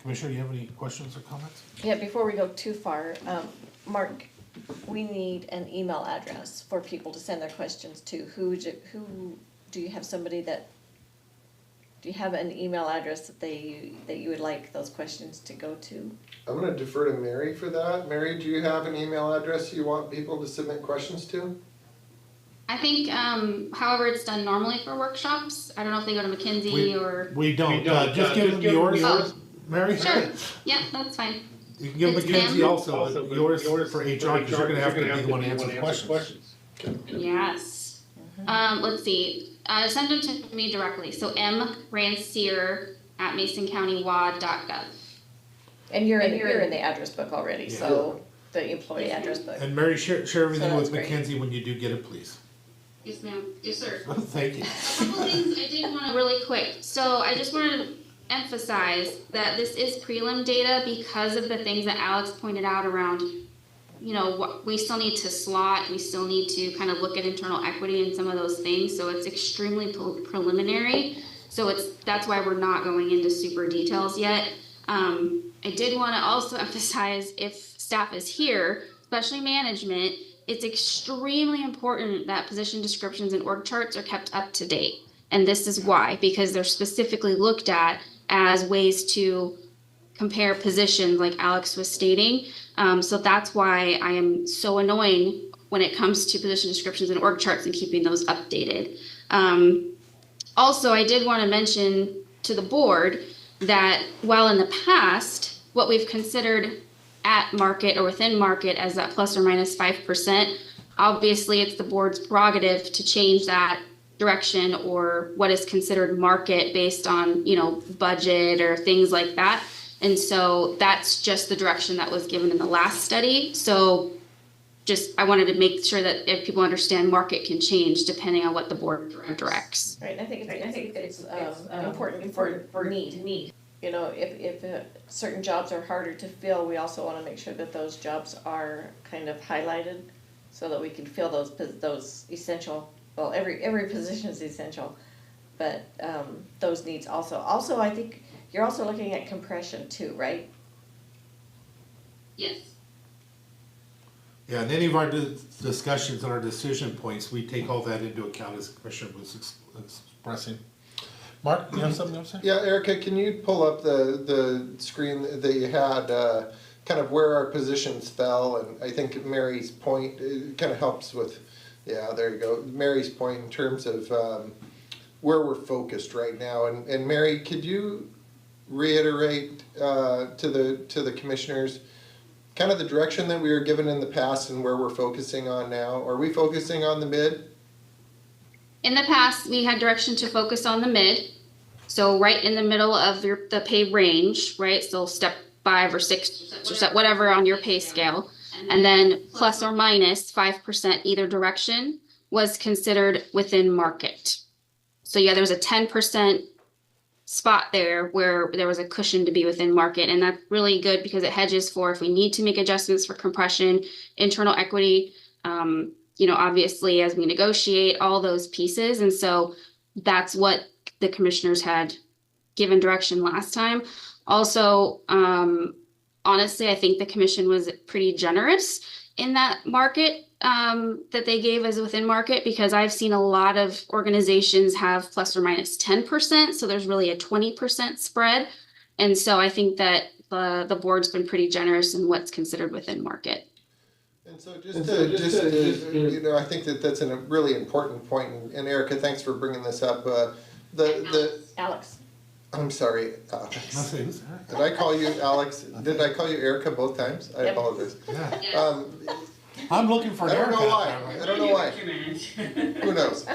Commissioner, you have any questions or comments? Yeah, before we go too far, Mark, we need an email address for people to send their questions to. Who do you have somebody that, do you have an email address that you would like those questions to go to? I'm gonna defer to Mary for that. Mary, do you have an email address you want people to submit questions to? I think, however it's done normally for workshops, I don't know if they go to McKinsey or. We don't. Just give them yours, Mary. Sure, yeah, that's fine. You can give It's McKenzie Pam. also, but yours for HR, because you're gonna have to be the one to answer the questions. Yes. Let's see, send them to me directly, so mrancier@masoncountywad.gov. And you're in the address book already, so the employee address book. And Mary, share everything So with that's great. McKenzie when you do get it, please. Yes, ma'am, yes, sir. Thank you. A couple things I did want to really quick. So I just wanted to emphasize that this is prelim data because of the things that Alex pointed out around, you know, what we still need to slot, we still need to kind of look at internal equity and some of those things. So it's extremely preliminary. So that's why we're not going into super details yet. I did want to also emphasize, if staff is here, especially management, it's extremely important that position descriptions and org charts are kept up to date. And this is why, because they're specifically looked at as ways to compare positions, like Alex was stating. So that's why I am so annoying when it comes to position descriptions and org charts and keeping those updated. Also, I did want to mention to the board that while in the past, what we've considered at market or within market as that plus or minus 5%, obviously it's the board's prerogative to change that direction or what is considered market based on, you know, budget or things like that. And so that's just the direction that was given in the last study. So I wanted to make sure that if people understand, market can change depending on what the board directs. Right, I think it's important for need. You know, if certain jobs are harder to fill, we also want to make sure that those jobs are kind of highlighted so that we can fill those essential, well, every position is essential, but those needs also. Also, I think you're also looking at compression too, right? Yes. Yeah, and any of our discussions and our decision points, we take all that into account as the Commissioner was expressing. Mark, you have something to say? Yeah, Erica, can you pull up the screen that you had, kind of where our positions fell? And I think Mary's point, it kind of helps with, yeah, there you go. Mary's point in terms of where we're focused right now. And Mary, could you reiterate to the commissioners kind of the direction that we were given in the past and where we're focusing on now? Are we focusing on the mid? In the past, we had direction to focus on the mid. So right in the middle of the pay range, right? So step 5 or 6 or step whatever on your pay scale. And then plus or minus 5% either direction was considered within market. So yeah, there was a 10% spot there where there was a cushion to be within market. And that's really good because it hedges for if we need to make adjustments for compression, internal equity, you know, obviously as we negotiate all those pieces. And so that's what the commissioners had given direction last time. Also, honestly, I think the commission was pretty generous in that market that they gave as within market, because I've seen a lot of organizations have plus or minus 10%. So there's really a 20% spread. And so I think that the board's been pretty generous in what's considered within market. And so you know, I think that that's a really important point, and Erica, thanks for bringing this up. Alex. I'm sorry, Alex. Did I call you Alex? Did I call you Erica both times? I apologize. Yeah. I'm looking for an I don't Erica. know why. I don't know why. Who knows?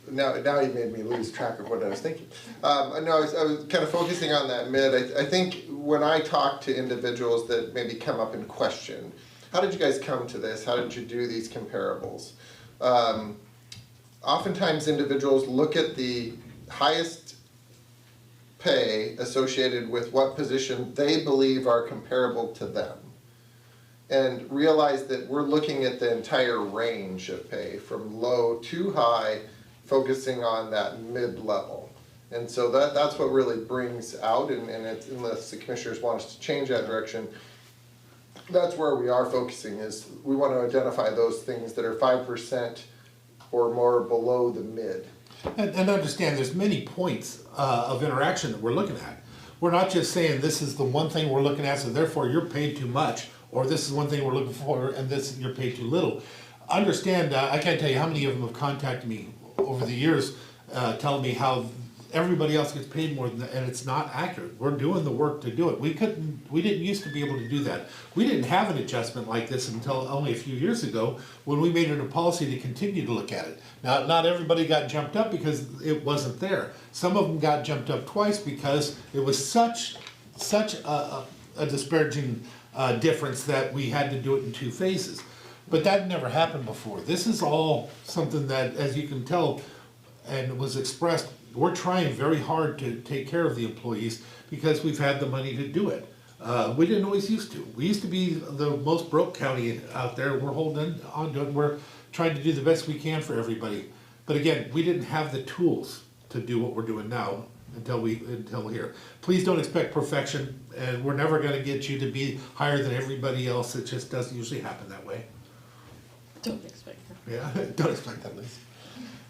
Now you made me lose track of what I was thinking. I was kind of focusing on that mid. I think when I talk to individuals that maybe come up in question, how did you guys come to this? How did you do these comparables? Oftentimes individuals look at the highest pay associated with what position they believe are comparable to them, and realize that we're looking at the entire range of pay from low to high, focusing on that mid-level. And so that's what really brings out, and it's, unless the commissioners want us to change that direction, that's where we are focusing, is we want to identify those things that are 5% or more below the mid. And understand there's many points of interaction that we're looking at. We're not just saying this is the one thing we're looking at, so therefore you're paid too much, or this is one thing we're looking for and this you're paid too little. Understand, I can't tell you how many of them have contacted me over the years telling me how everybody else gets paid more than that, and it's not accurate. We're doing the work to do it. We didn't used to be able to do that. We didn't have an adjustment like this until only a few years ago, when we made it a policy to continue to look at it. Now, not everybody got jumped up because it wasn't there. Some of them got jumped up twice because it was such a disparaging difference that we had to do it in two phases. But that never happened before. This is all something that, as you can tell, and was expressed, we're trying very hard to take care of the employees because we've had the money to do it. We didn't always used to. We used to be the most broke county out there. We're holding on to it. We're trying to do the best we can for everybody. But again, we didn't have the tools to do what we're doing now until here. Please don't expect perfection, and we're never going to get you to be higher than everybody else. It just doesn't usually happen that way. Don't expect that. Yeah, don't expect that, Liz.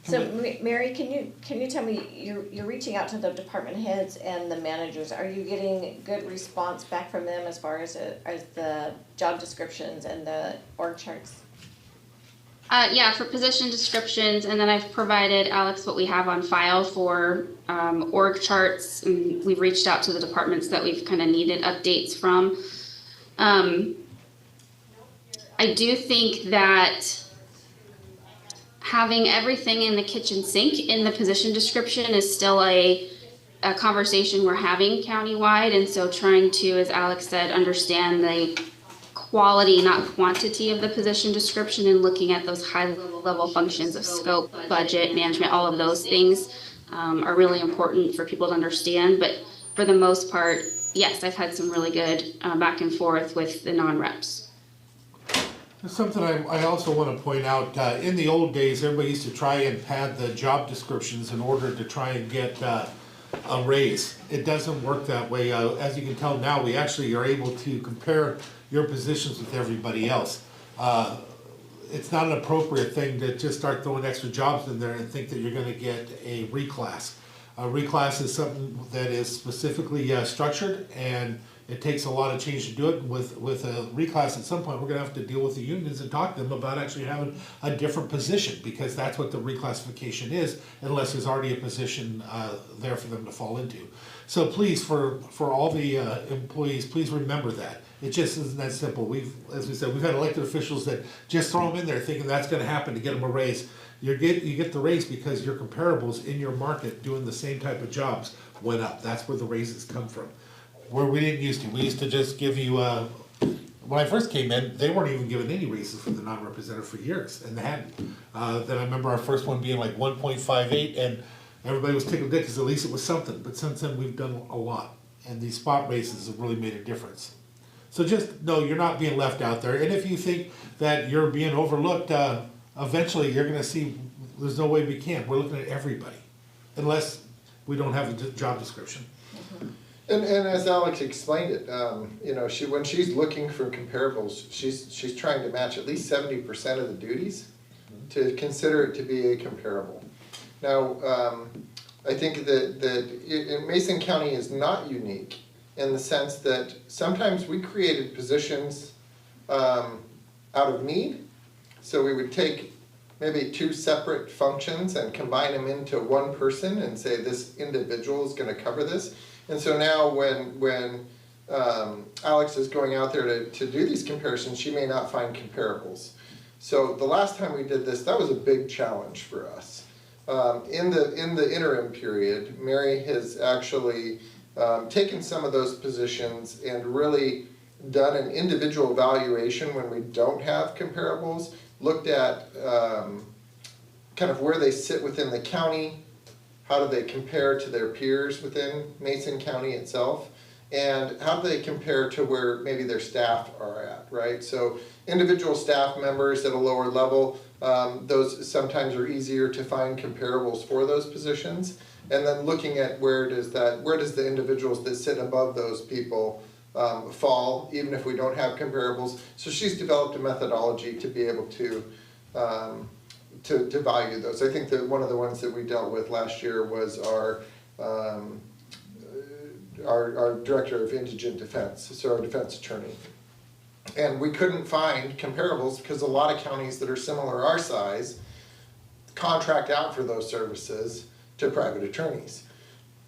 So Mary, can you tell me, you're reaching out to the department heads and the managers, are you getting good response back from them as far as the job descriptions and the org charts? Yeah, for position descriptions, and then I've provided Alex what we have on file for org charts, and we've reached out to the departments that we've kind of needed updates from. I do think that having everything in the kitchen sink in the position description is still a conversation we're having countywide, and so trying to, as Alex said, understand the quality, not quantity of the position description, and looking at those high level functions of scope, budget, management, all of those things are really important for people to understand. But for the most part, yes, I've had some really good back and forth with the non-reps. There's something I also want to point out. In the old days, everybody used to try and pad the job descriptions in order to try and get a raise. It doesn't work that way. As you can tell now, we actually are able to compare your positions with everybody else. It's not an appropriate thing to just start throwing extra jobs in there and think that you're going to get a reclass. A reclass is something that is specifically structured, and it takes a lot of change to do it. With a reclass, at some point, we're gonna have to deal with the unions and talk to them about actually having a different position, because that's what the reclassification is, unless there's already a position there for them to fall into. So please, for all the employees, please remember that. It just isn't that simple. As we said, we've had elected officials that just throw them in there thinking that's gonna happen to get them a raise. You get the raise because your comparables in your market doing the same type of jobs went up. That's where the raises come from. Where we didn't used to. We used to just give you, when I first came in, they weren't even given any raises for the non-representative for years, and they hadn't. Then I remember our first one being like 1.58, and everybody was tickled because at least it was something. But since then, we've done a lot, and these spot raises have really made a difference. So just know you're not being left out there, and if you think that you're being overlooked, eventually you're gonna see there's no way we can. We're looking at everybody, unless we don't have a job description. And as Alex explained it, you know, when she's looking for comparables, she's trying to match at least 70% of the duties to consider it to be a comparable. Now, I think that Mason County is not unique in the sense that sometimes we created positions out of need. So we would take maybe two separate functions and combine them into one person and say this individual is going to cover this. And so now when Alex is going out there to do these comparisons, she may not find comparables. So the last time we did this, that was a big challenge for us. In the interim period, Mary has actually taken some of those positions and really done an individual evaluation when we don't have comparables, looked at kind of where they sit within the county, how do they compare to their peers within Mason County itself, and how do they compare to where maybe their staff are at, right? So individual staff members at a lower level, those sometimes are easier to find comparables for those positions. And then looking at where does the individuals that sit above those people fall, even if we don't have comparables. So she's developed a methodology to be able to value those. I think that one of the ones that we dealt with last year was our director of indigent defense, so our defense attorney. And we couldn't find comparables because a lot of counties that are similar our size contract out for those services to private attorneys.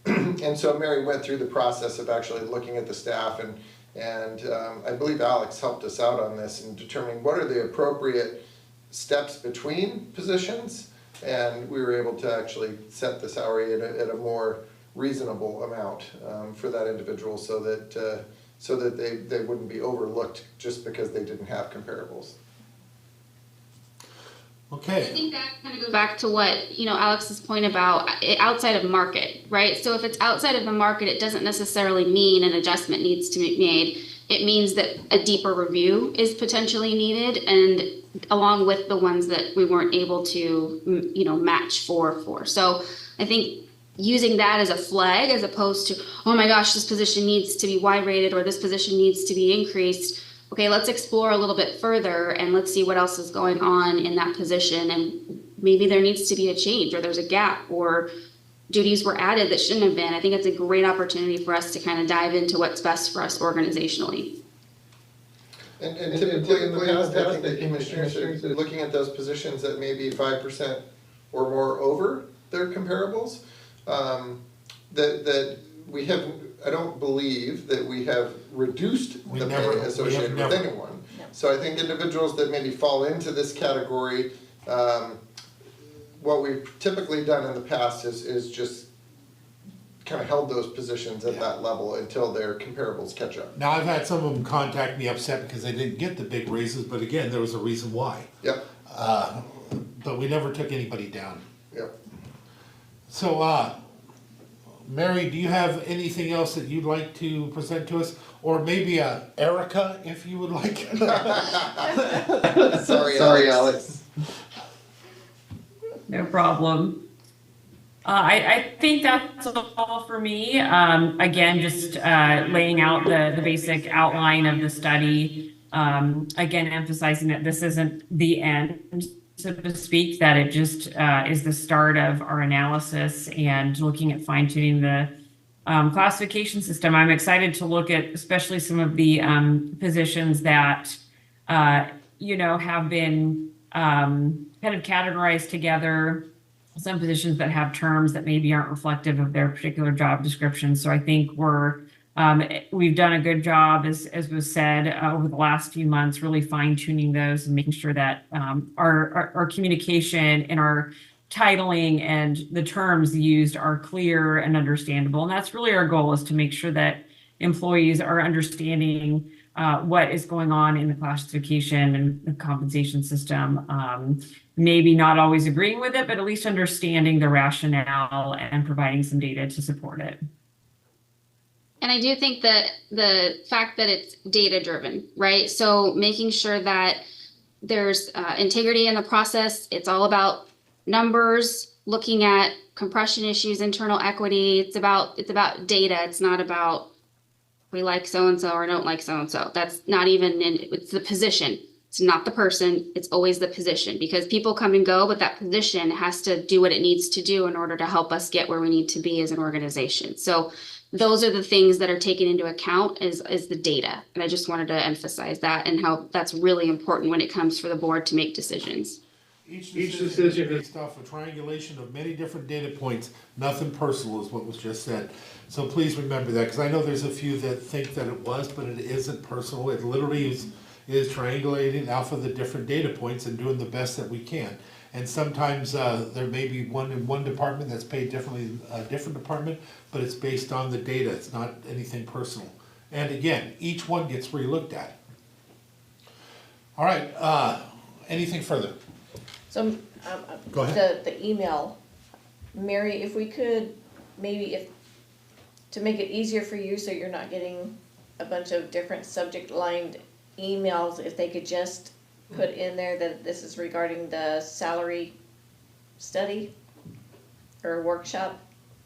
And so Mary went through the process of actually looking at the staff, and I believe Alex helped us out on this in determining what are the appropriate steps between positions, and we were able to actually set the salary at a more reasonable amount for that individual, so that they wouldn't be overlooked just because they didn't have comparables. Okay. I think that kind of goes back to what, you know, Alex's point about outside of market, right? So if it's outside of the market, it doesn't necessarily mean an adjustment needs to be made. It means that a deeper review is potentially needed, and along with the ones that we weren't able to, you know, match for. So I think using that as a flag, as opposed to, oh my gosh, this position needs to be Y rated or this position needs to be increased. Okay, let's explore a little bit further and let's see what else is going on in that position, and maybe there needs to be a change, or there's a gap, or duties were added that shouldn't have been. I think it's a great opportunity for us to kind of dive into what's best for us organizationally. And typically in the past, I think the commissioners are looking at those positions that may be 5% or more over their comparables. That we haven't, I don't believe that we have reduced the pay associated with anyone. No. So I think individuals that maybe fall into this category, what we've typically done in the past is just kind of held those positions at that level until their comparables catch up. Now, I've had some of them contact me upset because they didn't get the big raises, but again, there was a reason why. Yep. But we never took anybody down. Yep. So, Mary, do you have anything else that you'd like to present to us? Or maybe Erica, if you would like. Sorry, Alex. No problem. I think that's all for me. Again, just laying out the basic outline of the study. Again, emphasizing that this isn't the end, so to speak, that it just is the start of our analysis and looking at fine-tuning the classification system. I'm excited to look at especially some of the positions that you know, have been kind of categorized together, some positions that have terms that maybe aren't reflective of their particular job description. So I think we've done a good job, as was said, over the last few months, really fine-tuning those and making sure that our communication and our titling and the terms used are clear and understandable. And that's really our goal, is to make sure that employees are understanding what is going on in the classification and the compensation system. Maybe not always agreeing with it, but at least understanding the rationale and providing some data to support it. And I do think that the fact that it's data driven, right? So making sure that there's integrity in the process. It's all about numbers, looking at compression issues, internal equity. It's about data. It's not about we like so-and-so or don't like so-and-so. That's not even it's the position. It's not the person. It's always the position because people come and go, but that position has to do what it needs to do in order to help us get where we need to be as an organization. So those are the things that are taken into account is the data. And I just wanted to emphasize that and how that's really important when it comes for the board to make decisions. Each decision is based off a triangulation of many different data points. Nothing personal is what was just said. So please remember that, because I know there's a few that think that it was, but it isn't personal. It literally is triangulating off of the different data points and doing the best that we can. And sometimes there may be one in one department that's paid differently than a different department, but it's based on the data. It's not anything personal. And again, each one gets re-looked at. All right, anything further? So, Go ahead. the email, Mary, if we could, maybe to make it easier for you, so you're not getting a bunch of different subject lined emails, if they could just put in there that this is regarding the salary study or workshop,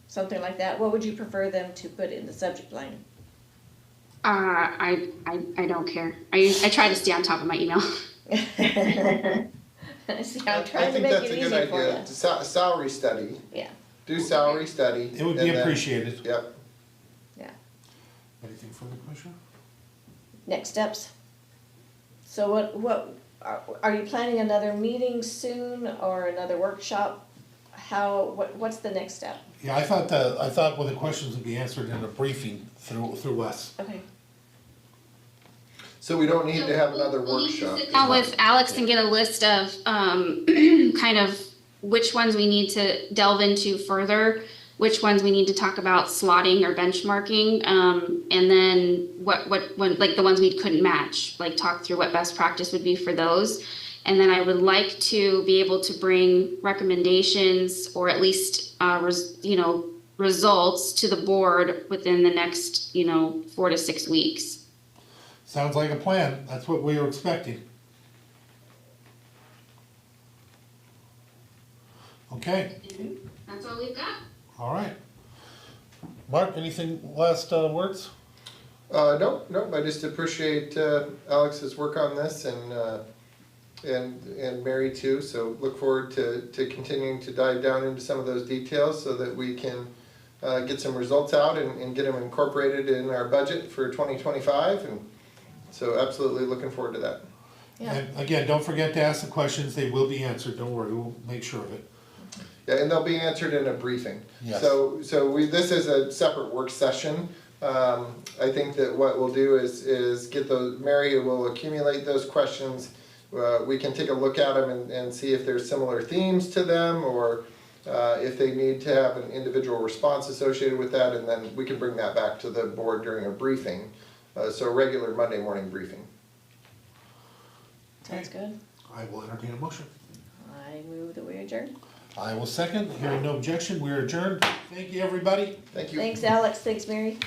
something like that, what would you prefer them to put in the subject line? I don't care. I try to stay on top of my email. See, I'm trying to make it easier for you. Salary study. Yeah. Do salary study. It would be appreciated. Yep. Yeah. Anything further, Commissioner? Next steps. So what are you planning another meeting soon or another workshop? What's the next step? Yeah, I thought one of the questions would be answered in a briefing through us. Okay. So we don't need to have another We'll need to workshop. sit down with Alex and get a list of kind of which ones we need to delve into further, which ones we need to talk about slotting or benchmarking, and then when like the ones we couldn't match, like talk through what best practice would be for those. And then I would like to be able to bring recommendations or at least results to the board within the next 4 to 6 weeks. Sounds like a plan. That's what we were expecting. Okay, That's all we've got. all right. Mark, anything last words? No, I just appreciate Alex's work on this and Mary too, so look forward to continuing to dive down into some of those details so that we can get some results out and get them incorporated in our budget for 2025, and so absolutely looking forward to that. Yeah. And again, don't forget to ask the questions. They will be answered. Don't worry, we'll make sure of it. Yeah, and they'll be answered in a briefing. Yes. So this is a separate work session. I think that what we'll do is get those, Mary will accumulate those questions. We can take a look at them and see if there's similar themes to them, or if they need to have an individual response associated with that, and then we can bring that back to the board during a briefing. So a regular Monday morning briefing. Sounds good. I will entertain a motion. I move that we adjourn. I will second. Hearing no objection, we are adjourned. Thank you, everybody. Thank you. Thanks, Alex. Thanks, Mary.